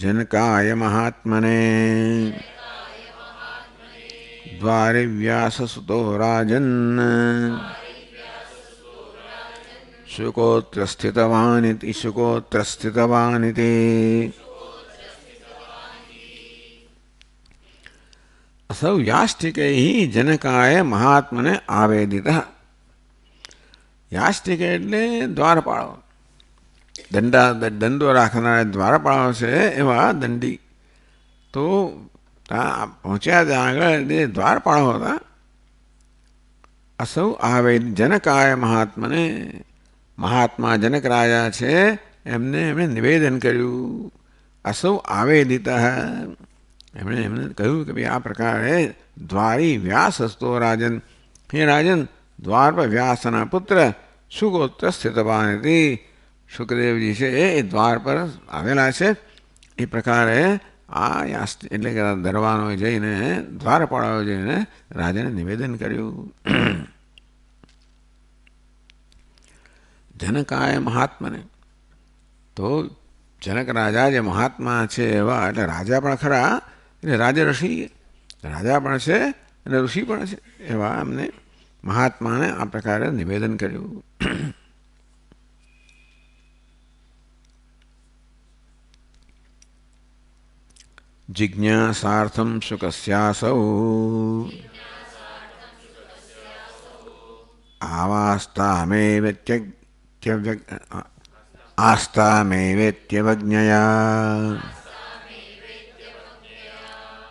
Speaker 1: જનકાય મહાત્મને દ્વારે વ્યાસસુતો રાજન શુકોત્ર સ્થિતવાનિતિ, શુકોત્ર સ્થિતવાનિતિ. સૌ યાસ્તિકૈ જનકાય મહાત્મને આવેદિત. યાસ્તિક એટલે દ્વારપાળો, દંડો રાખનાર દ્વારપાળો છે એવા દંડી. તો ત્યાં પહોંચ્યા, ત્યાં આગળ દ્વારપાળો હતા. અસૌ આવે જનકાય મહાત્મને, મહાત્મા જનક રાજા છે એમને એમણે નિવેદન કર્યું. અસૌ આવેદિત, એમણે કહ્યું કે ભાઈ આ પ્રકારે દ્વારી વ્યાસ હસ્તો રાજન, હે રાજન દ્વાર પર વ્યાસના પુત્ર શુકોત્ર સ્થિતવાન હતી. સુખદેવજી છે એ દ્વાર પર આવેલા છે. એ પ્રકારે આ એટલે કે દરવાનો જઈને, દ્વારપાળાઓ જઈને રાજાને નિવેદન કર્યું. જનકાય મહાત્માને, તો જનક રાજા જે મહાત્મા છે એવા, એટલે રાજા પણ ખરા, એટલે રાજા ઋષિ, રાજા પણ છે અને ઋષિ પણ છે એવા અમને મહાત્માને આ પ્રકારે નિવેદન કર્યું. જિજ્ઞાસાર્થમ શુકસ્યાસૌ આસ્તામેવેત્યવજ્ઞયા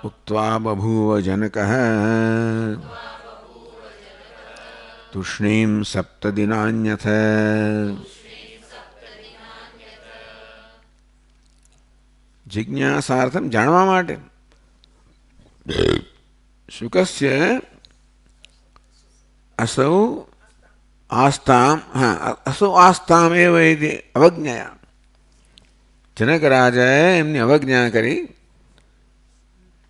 Speaker 1: ઉક્ત્વા બભૂવ જનકઃ તુષ્ણીમ સપ્તદિનાન્યથ. જિજ્ઞાસાર્થમ જાણવા માટે, શુકસ્ય અસૌ આસ્તામ, અસૌ આસ્તામ એવ અવજ્ઞયા, જનક રાજાએ એમની અવજ્ઞા કરી.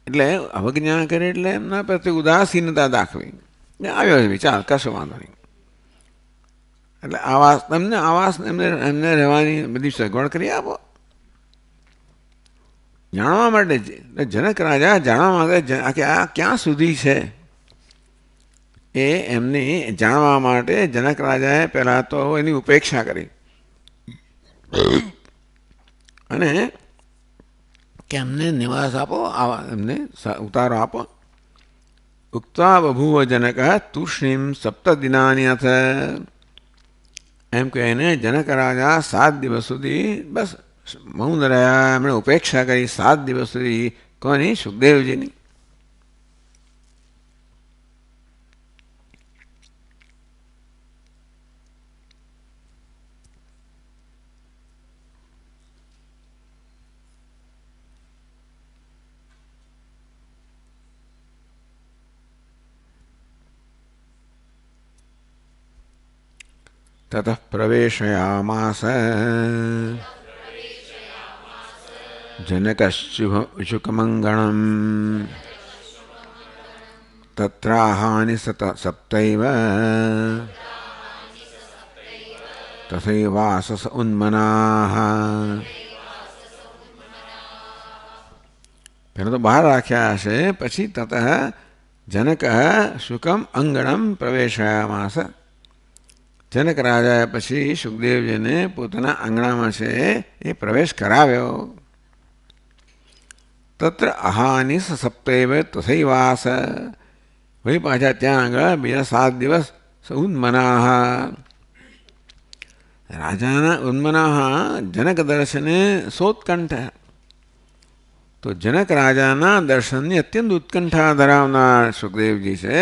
Speaker 1: એટલે અવજ્ઞા કરી એટલે એમના પ્રત્યે ઉદાસીનતા દાખવી. આવ્યો છે વિચાર, કશો વાંધો નહીં. એટલે આવાસ તમને આવાસ એમને રહેવાની બધી સગવડ કરી આપો. જાણવા માટે જનક રાજા જાણવા માંગે કે આ ક્યાં સુધી છે એ એમની જાણવા માટે જનક રાજાએ પહેલાં તો એની ઉપેક્ષા કરી અને કે એમને નિવાસ આપો, આવા એમને ઉતારો આપો. ઉક્તા બભૂવ જનક તુષ્ણીમ સપ્તદિનાની અથ, એમ કહીને જનક રાજા 7 દિવસ સુધી બસ મૌન રહ્યા. એમણે ઉપેક્ષા કરી 7 દિવસ સુધી. કોની? સુખદેવજીની. ततः प्रवेशयामास जनकशुकमङ्गणम् तत्राहानि सप्तैव तथैवासस उन्मनाः. પહેલાં તો બહાર રાખ્યા હશે, પછી તત જનક શુકમ અંગણમ પ્રવેશયામાસ. જનક રાજાએ પછી સુખદેવજીને પોતાના આંગણામાં છે એ પ્રવેશ કરાવ્યો. તત્ર અહાનિ સપ્તૈવ તથૈવાસ, વળી પાછા ત્યાં આગળ બીજા 7 દિવસ ઉન્મનાહ. રાજાના ઉન્મનાહ જનક દર્શને સોત્કંઠ. તો જનક રાજાના દર્શનની અત્યંત ઉત્કંઠા ધરાવનાર સુખદેવજી છે.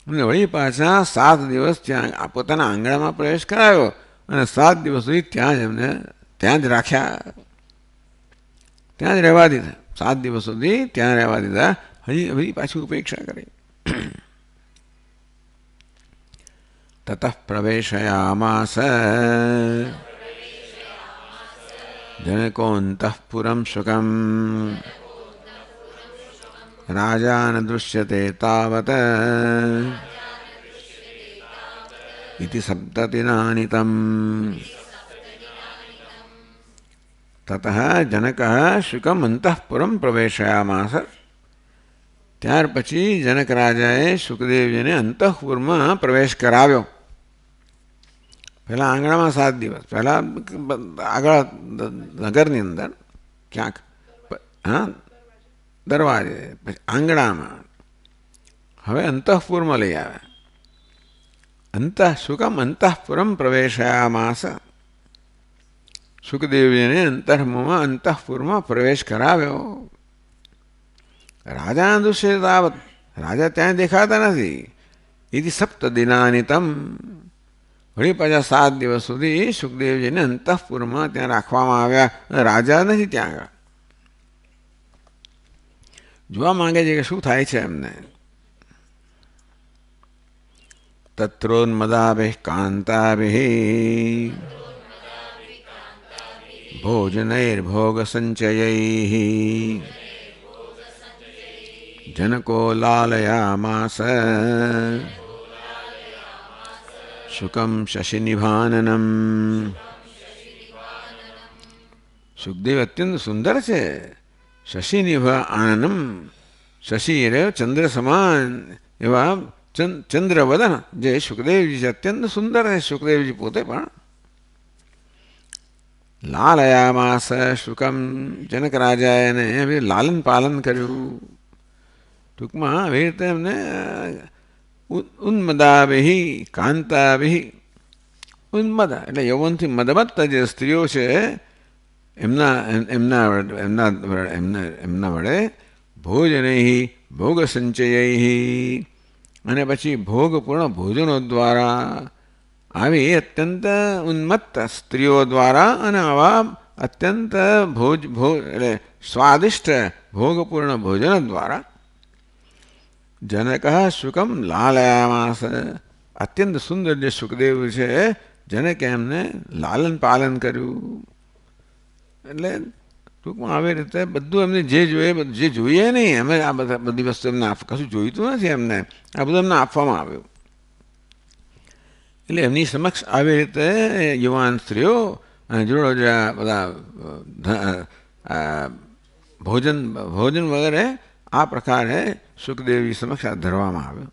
Speaker 1: અને વળી પાછા 7 દિવસ ત્યાં પોતાના આંગણામાં પ્રવેશ કરાવ્યો અને 7 દિવસ સુધી ત્યાં જ એમને ત્યાં જ રાખ્યા, ત્યાં જ રહેવા દીધા. 7 દિવસ સુધી ત્યાં રહેવા દીધા. હજી પાછી ઉપેક્ષા કરી. તતઃ પ્રવેશયામાસ જનકોऽन्तઃપુરં શુકમ રાજા ન દૃશ્યતે તાવત ઇતિ સપ્તદિનાનિ તમ. તતઃ જનક શુકમ અંતઃપુરમ પ્રવેશયામાસ. ત્યાર પછી જનક રાજાએ સુખદેવજીને અંતઃપુરમાં પ્રવેશ કરાવ્યો. પહેલાં આંગણામાં 7 દિવસ, પહેલાં આગળ નગરની અંદર ક્યાંક, હા દરવાજે, પછી આંગણામાં, હવે અંતઃપુરમાં લઈ આવ્યા. શુકમ અંતઃપુરમ પ્રવેશયામાસ. સુખદેવજીને અંતઃપુરમાં પ્રવેશ કરાવ્યો. રાજા દૃશ્ય તાવત, રાજા ત્યાં દેખાતા નથી. ઇતિ સપ્તદિનાનિ તમ, વળી પાછા 7 દિવસ સુધી સુખદેવજીને અંતઃપુરમાં ત્યાં રાખવામાં આવ્યા. રાજા નથી ત્યાં આગળ. જોવા માંગે છે કે શું થાય છે એમને. તત્રોન્મદાભિઃ કાંતાભિઃ ભોજનૈર્ભોગસંચયૈઃ જनको લાલયામાસ શુકમ શશિનિભાનનમ. સુખદેવ અત્યંત સુંદર છે. શશિનિભ આનનમ, શશિ એટલે ચંદ્ર સમાન એવા ચંદ્રવદન જે સુખદેવજી છે, અત્યંત સુંદર છે સુખદેવજી પોતે પણ. લાલયામાસ શુકમ, જનક રાજાએ એને લાલન પાલન કર્યું. ટૂંકમાં આવી રીતે એમને ઉન્મદાભિઃ કાંતાભિઃ, ઉન્મદ એટલે યૌવનથી મદમત્ત જે સ્ત્રીઓ છે એમના વડે ભોજનૈઃ ભોગ સંચયૈઃ, અને પછી ભોગપૂર્ણ ભોજનો દ્વારા, આવી અત્યંત ઉન્મત્ત સ્ત્રીઓ દ્વારા અને આવા અત્યંત એટલે સ્વાદિષ્ટ ભોગપૂર્ણ ભોજન દ્વારા જનક શુકમ લાલયામાસ. અત્યંત સુંદર જે સુખદેવ છે, જનકે એમને લાલન પાલન કર્યું. એટલે ટૂંકમાં આવી રીતે બધું એમને જે જોઈએ, જે જોઈએ નહીં અમે આ બધી વસ્તુ એમને કશું જોઈતું નથી એમને, આ બધું એમને આપવામાં આવ્યું. એટલે એમની સમક્ષ આવી રીતે યુવાન સ્ત્રીઓ અને જોડો બધા ભોજન વગેરે આ પ્રકારે સુખદેવજી સમક્ષ આ ધરવામાં આવ્યું.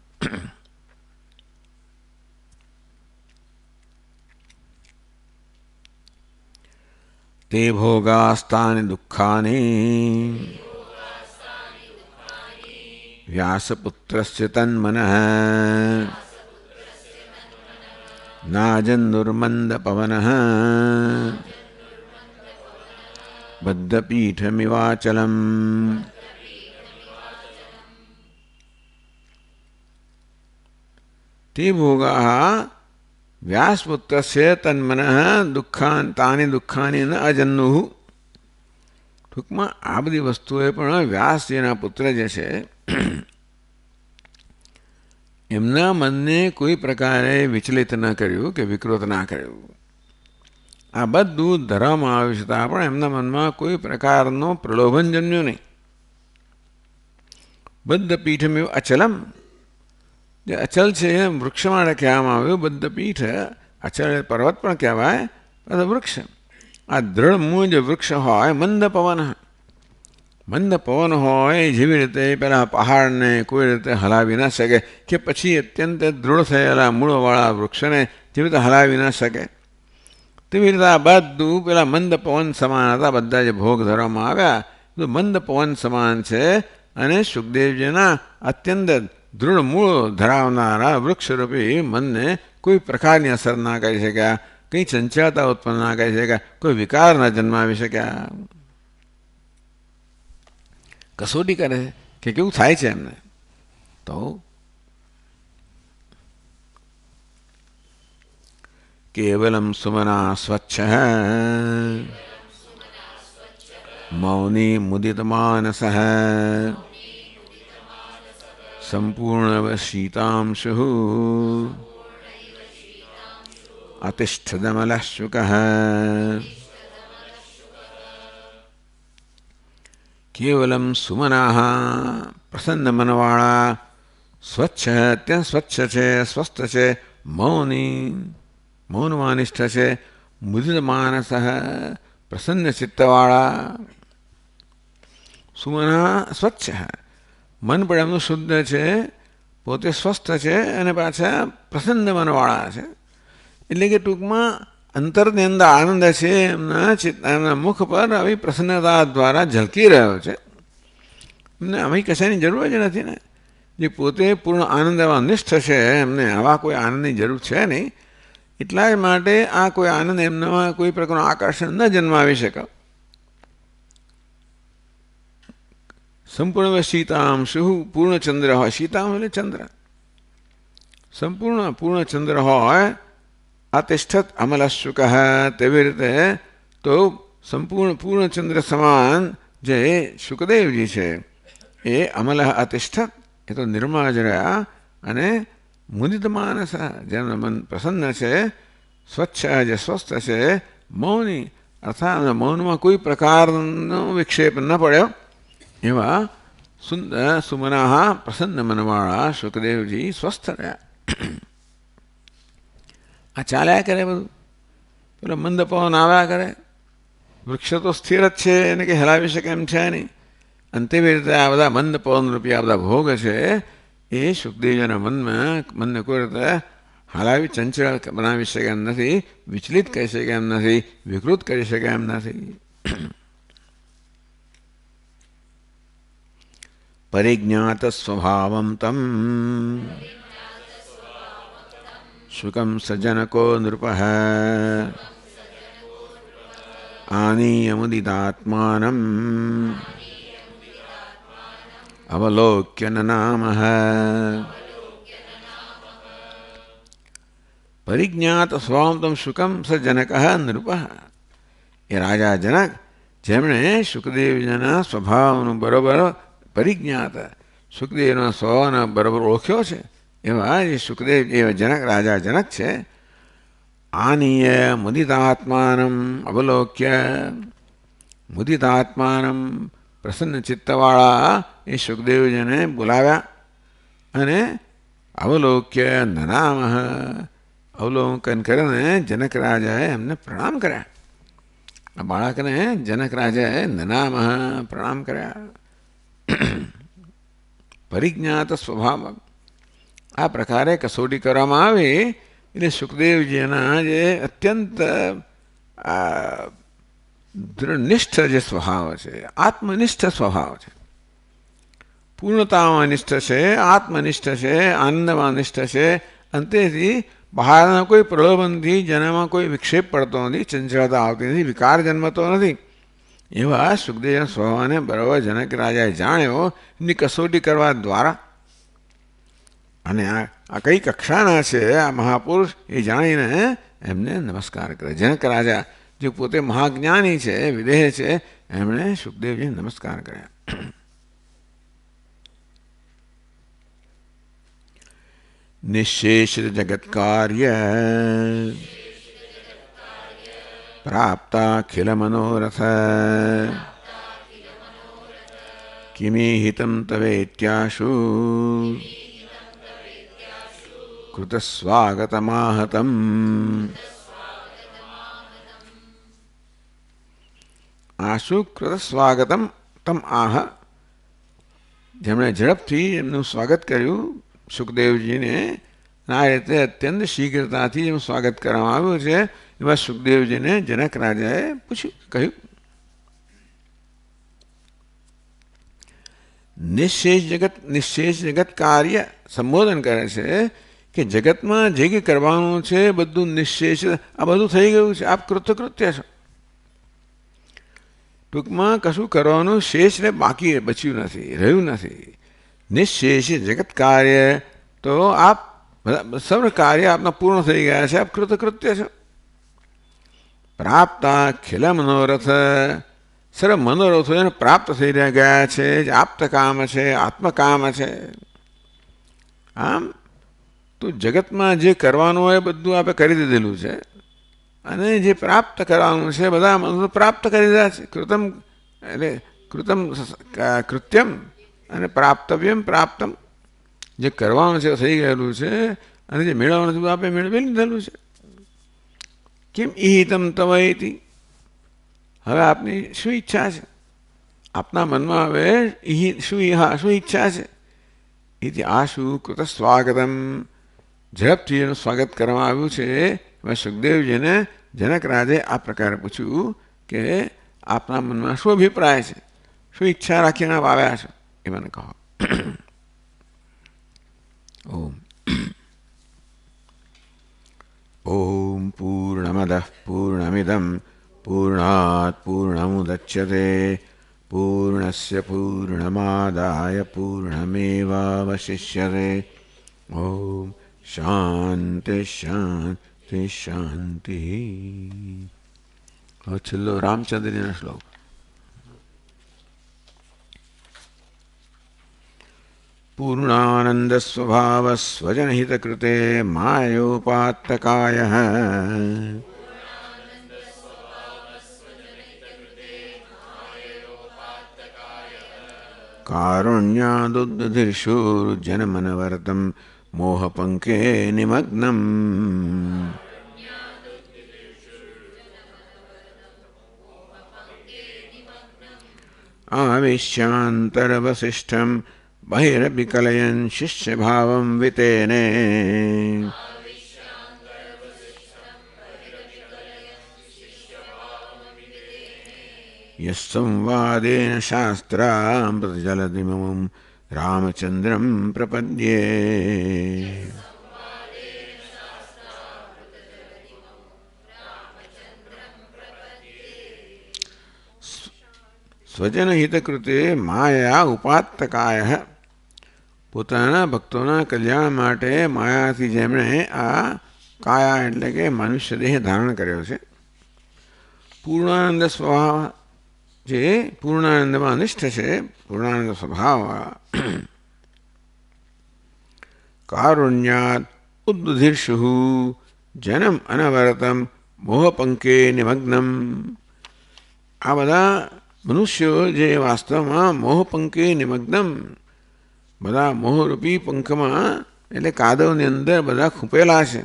Speaker 1: તે ભોગાસ્તાની દુઃખાની વ્યાસપુત્રસ્ય તન્મનઃ નાજન્દુર્મંદ પવનઃ બદ્ધપીઠમિવાચલમ. તે ભોગા વ્યાસપુત્રસ્ય તન્મનઃ તાની દુઃખાની ન અજન્નુઃ. ટૂંકમાં આ બધી વસ્તુએ પણ વ્યાસજીના પુત્ર જે છે એમના મનને કોઈ પ્રકારે વિચલિત ન કર્યું કે વિકૃત ના કર્યું. આ બધું ધરવામાં આવ્યું છતાં પણ એમના મનમાં કોઈ પ્રકારનો પ્રલોભન જન્મ્યો નહીં. બદ્ધપીઠમેવ અચલમ. જે અચલ છે એ વૃક્ષ માટે કહેવામાં આવ્યું. બદ્ધપીઠ અચલ પર્વત પણ કહેવાય, વૃક્ષ. આ દ્રઢ મૂળ જે વૃક્ષ હોય, મંદ પવન હોય, જેવી રીતે પેલા પહાડને કોઈ રીતે હલાવી ના શકે કે પછી અત્યંત દૃઢ થયેલા મૂળવાળા વૃક્ષને જેવી રીતે હલાવી ના શકે, તેવી રીતે આ બધું પેલા મંદ પવન સમાન હતા. બધા જે ભોગ ધરવામાં આવ્યા તો મંદ પવન સમાન છે. અને સુખદેવજીના અત્યંત દૃઢ મૂળ ધરાવનારા વૃક્ષરૂપી મનને કોઈ પ્રકારની અસર ના કરી શક્યા, કંઈ ચંચળતા ઉત્પન્ન ના કરી શક્યા, કોઈ વિકાર ના જન્માવી શક્યા. કસોટી કરે કે કેવું થાય છે એમને. તો કેવલમ સુમના સ્વચ્છ મૌની મુદિત માનસ સંપૂર્ણ શીતાંશુ અતિષ્ઠદમલ શુક. કેવલમ સુમનાઃ પ્રસન્ન મનવાળા, સ્વચ્છ અત્યંત સ્વચ્છ છે, સ્વસ્થ છે, મૌનમાં નિષ્ઠ છે, મુદિત માનસ પ્રસન્ન ચિત્તવાળા. સુમના સ્વચ્છ, મન પણ એમનું શુદ્ધ છે, પોતે સ્વસ્થ છે અને પાછા પ્રસન્ન મનવાળા છે. એટલે કે ટૂંકમાં અંતરની અંદર આનંદ છે એમના મુખ પર આવી પ્રસન્નતા દ્વારા ઝલકી રહ્યો છે. એમને આવી કશાની જરૂર જ નથી ને. જે પોતે પૂર્ણ આનંદ એવા નિષ્ઠ છે, એમને આવા કોઈ આનંદની જરૂર છે નહીં. એટલા જ માટે આ કોઈ આનંદ એમનામાં કોઈ પ્રકારનું આકર્ષણ ન જન્માવી શકે. સંપૂર્ણ શીતાંશુ, પૂર્ણચંદ્ર હોય. શીતાંશ એટલે ચંદ્ર. સંપૂર્ણ પૂર્ણચંદ્ર હોય. અતિષ્ઠત અમલ શુક. તેવી રીતે તો સંપૂર્ણ પૂર્ણચંદ્ર સમાન જે શુકદેવજી છે એ અમલ અતિષ્ઠત, એ તો નિર્મળ જ રહ્યા. અને મુદિત માનસ, જેનું મન પ્રસન્ન છે, સ્વચ્છ જે સ્વસ્થ છે, મૌની અર્થાત મૌનમાં કોઈ પ્રકારનો વિક્ષેપ ન પડ્યો એવા સુંદર સુમના પ્રસન્ન મનવાળા શુકદેવજી સ્વસ્થ રહ્યા. આ ચાલ્યા કરે બધું, પેલો મંદ પવન આવ્યા કરે. વૃક્ષ તો સ્થિર જ છે, એને કંઈ હલાવી શકે એમ છે નહીં. અને તેવી રીતે આ બધા મંદ પવન રૂપી આ બધા ભોગ છે એ સુખદેવજીના મનને કોઈ રીતે હલાવી ચંચળ બનાવી શકે એમ નથી, વિચલિત કરી શકે એમ નથી, વિકૃત કરી શકે એમ નથી. પરિજ્ઞાત સ્વભાવમ તમ શુકમ સજ્જनको નૃપઃ આનીય મુદિતાત્માનમ અવલોક્ય નનામઃ. પરિજ્ઞાત સ્વભાવમ તમ શુકમ સજ્જનક નૃપઃ. એ રાજા જનક, જેમણે શુકદેવજીના સ્વભાવનું બરોબર પરિજ્ઞાત, શુકદેવના સ્વભાવના બરોબર ઓળખ્યો છે, એવા એ શુકદેવ એ જનક રાજા જનક છે. આનીય મુદિતાત્માનમ અવલોક્ય, મુદિતાત્માનમ પ્રસન્ન ચિત્તવાળા એ સુખદેવજીને બોલાવ્યા અને અવલોક્ય નનામઃ અવલોકન કરીને જનક રાજાએ એમને પ્રણામ કર્યા. આ બાળકને જનક રાજાએ નનામઃ પ્રણામ કર્યા. પરિજ્ઞાત સ્વભાવ આ પ્રકારે કસોટી કરવામાં આવી એટલે સુખદેવજીના જે અત્યંત દૃઢનિષ્ઠ જે સ્વભાવ છે, આત્મનિષ્ઠ સ્વભાવ છે, પૂર્ણતામાં નિષ્ઠ છે, આત્મનિષ્ઠ છે, આનંદમાં નિષ્ઠ છે, અંતેથી બહારના કોઈ પ્રલોભનથી જેનામાં કોઈ વિક્ષેપ પડતો નથી, ચંચળતા આવતી નથી, વિકાર જન્મતો નથી. એવા સુખદેવના સ્વભાવને બરોબર જનક રાજાએ જાણ્યો એમની કસોટી કરવા દ્વારા. અને આ કઈ કક્ષાના છે આ મહાપુરુષ એ જાણીને એમને નમસ્કાર કરે. જનક રાજા જે પોતે મહાજ્ઞાની છે, વિદેહ છે, એમણે સુખદેવજીને નમસ્કાર કર્યા. નિશેષ જગત કાર્ય પ્રાપ્તાખિલ મનોરથ કિમિહિતમ તવેત્યાશુ કૃતસ્વાગતમાહતમ. આશુ કૃતસ્વાગતમ તમ આહ, જેમણે ઝડપથી એમનું સ્વાગત કર્યું સુખદેવજીને. આ રીતે અત્યંત શીઘ્રતાથી જેમ સ્વાગત કરવામાં આવ્યું છે એવા સુખદેવજીને જનક રાજાએ પૂછ્યું, કહ્યું નિશેષ જગત કાર્ય સંબોધન કરે છે કે જગતમાં જે કંઈ કરવાનું છે બધું નિશેષ, આ બધું થઈ ગયું છે, આપ કૃતકૃત્ય છો. ટૂંકમાં કશું કરવાનું શેષ ને બાકી બચ્યું નથી, રહ્યું નથી. નિશેષ જગત કાર્ય, તો આપ સર્વ કાર્ય આપના પૂર્ણ થઈ ગયા છે, આપ કૃતકૃત્ય છો. પ્રાપ્તા ખિલ મનોરથ, સર્વ મનોરથો એને પ્રાપ્ત થઈ ગયા છે, જે આપ્તકામ છે, આત્મકામ છે. આમ તો જગતમાં જે કરવાનું હોય બધું આપણે કરી દીધેલું છે અને જે પ્રાપ્ત કરવાનું છે બધા મનોરથો પ્રાપ્ત કરી દીધા છે. કૃતમ એટલે કૃત્યમ અને પ્રાપ્તવ્યમ પ્રાપ્તમ, જે કરવાનું છે થઈ ગયેલું છે અને જે મેળવવાનું છે આપણે મેળવી લીધેલું છે. કેમ ઈહિતમ તવૈતિ, હવે આપની શું ઈચ્છા છે? આપના મનમાં હવે શું ઈચ્છા છે? એથી આશુ કૃત સ્વાગતમ, ઝડપથી એનું સ્વાગત કરવામાં આવ્યું છે. સુખદેવજીને જનક રાજે આ પ્રકારે પૂછ્યું કે આપના મનમાં શું અભિપ્રાય છે, શું ઈચ્છા રાખીને આપ આવ્યા છો, એ મને કહો. ઓમ ઓમ પૂર્ણમદ પૂર્ણમિદમ પૂર્ણાત પૂર્ણમુદચ્યતે પૂર્ણસ્ય પૂર્ણમાદાય પૂર્ણમેવાવશિષ્યતે. ઓમ શાંતિ શાંતિ શાંતિ. હવે છેલ્લો રામચંદ્રજીનો શ્લોક. પૂર્ણાનંદ સ્વભાવ સ્વજનહિત કૃતે માયોપાત્તકાય કારુણ્યાદુદ્ધિર્ષુર્જનમનવરતમ મોહપંકે નિમગ્નમ. આવિશ્યાંતરવસિષ્ઠમ બહિરવિકલયન શિષ્યભાવમ વિતેને. યસ્સંવાદેન શાસ્ત્રાં પ્રતિજલધિમમ રામચંદ્રમ પ્રપદ્યે. સ્વજનહિતકૃતે માયા ઉપાત્તકાય, પોતાના ભક્તોના કલ્યાણ માટે માયાથી જેમણે આ કાયા એટલે કે મનુષ્ય દેહ ધારણ કર્યો છે. પૂર્ણાનંદ સ્વભાવ, જે પૂર્ણાનંદમાં નિષ્ઠ છે, પૂર્ણાનંદ સ્વભાવ. કારુણ્યાત ઉદ્દુધિર્ષુ જનમ અનવરતમ મોહપંકે નિમગ્નમ. આ બધા મનુષ્યો જે વાસ્તવમાં મોહપંકે નિમગ્નમ, બધા મોહરૂપી પંખમાં એટલે કાદવની અંદર બધા ખૂંપેલા છે.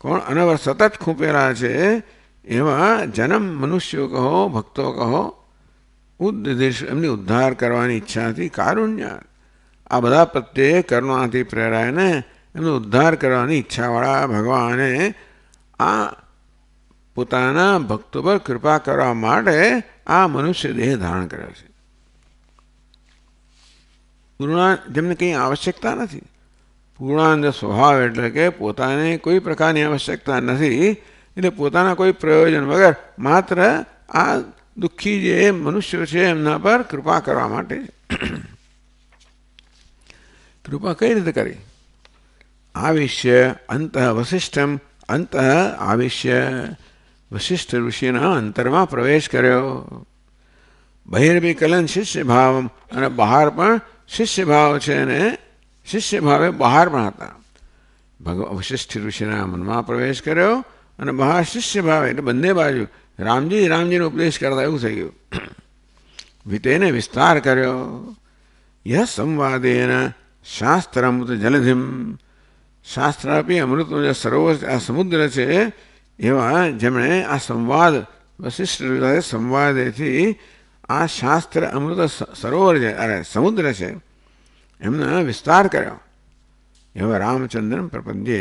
Speaker 1: કોણ? અનવર સતત ખૂંપેલા છે એવા જન્મ મનુષ્યો કહો, ભક્તો કહો, ઉદ્દેશ એમની ઉદ્ધાર કરવાની ઈચ્છાથી કારુણ્ય, આ બધા પ્રત્યે કરુણાથી પ્રેરાયને એમનો ઉદ્ધાર કરવાની ઈચ્છાવાળા ભગવાને આ પોતાના ભક્તો પર કૃપા કરવા માટે આ મનુષ્ય દેહ ધારણ કર્યો છે. પૂર્ણા જેમને કંઈ આવશ્યકતા નથી. પૂર્ણાનંદ સ્વભાવ એટલે કે પોતાને કોઈ પ્રકારની આવશ્યકતા નથી, એટલે પોતાના કોઈ પ્રયોજન વગર માત્ર આ દુઃખી જે મનુષ્યો છે એમના પર કૃપા કરવા માટે. કૃપા કઈ રીતે કરી? આવિશ્ય અંત વસિષ્ઠમ, અંત આવિશ્ય વશિષ્ઠ ઋષિના અંતરમાં પ્રવેશ કર્યો. બહિર્ભી કલન શિષ્ય ભાવ, અને બહાર પણ શિષ્ય ભાવ છે, અને શિષ્ય ભાવે બહાર પણ હતા. વશિષ્ઠ ઋષિના મનમાં પ્રવેશ કર્યો અને બહાર શિષ્ય ભાવે, એટલે બંને બાજુ રામજીનો ઉપદેશ કરતા એવું થઈ ગયું. વિતેને વિસ્તાર કર્યો. યહ સંવાદેન શાસ્ત્ર અમૃત જલધિમ, શાસ્ત્ર આપી અમૃતનો જે સરોવર આ સમુદ્ર છે એવા જેમણે આ સંવાદ વશિષ્ઠ સંવાદેથી આ શાસ્ત્ર અમૃત સરોવર છે, અરે સમુદ્ર છે, એમનો વિસ્તાર કર્યો. એવા રામચંદ્રન પ્રપંચે,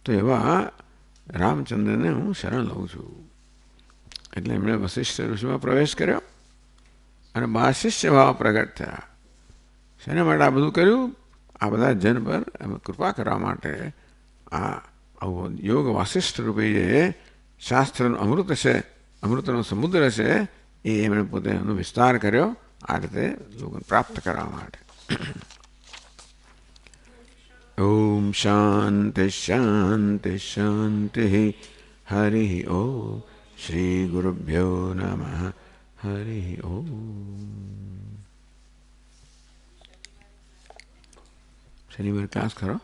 Speaker 1: તો એવા રામચંદ્રને હું શરણ લઉં છું. એટલે એમણે વશિષ્ઠ ઋષિમાં પ્રવેશ કર્યો અને બહાર શિષ્ય ભાવ પ્રગટ થયા. શેના માટે આ બધું કર્યું? આ બધા જન પર કૃપા કરવા માટે. આ આવો યોગ વાસિષ્ઠ રૂપે જે શાસ્ત્રનું અમૃત છે, અમૃતનો સમુદ્ર છે, એ એમણે પોતે એનો વિસ્તાર કર્યો આ રીતે લોકોને પ્રાપ્ત કરવા માટે. ઓમ શાંતિ શાંતિ શાંતિ. હરિ ઓમ. શ્રી ગુરુભ્યો નમઃ. હરિ ઓમ. શનિવાર ક્લાસ કરો.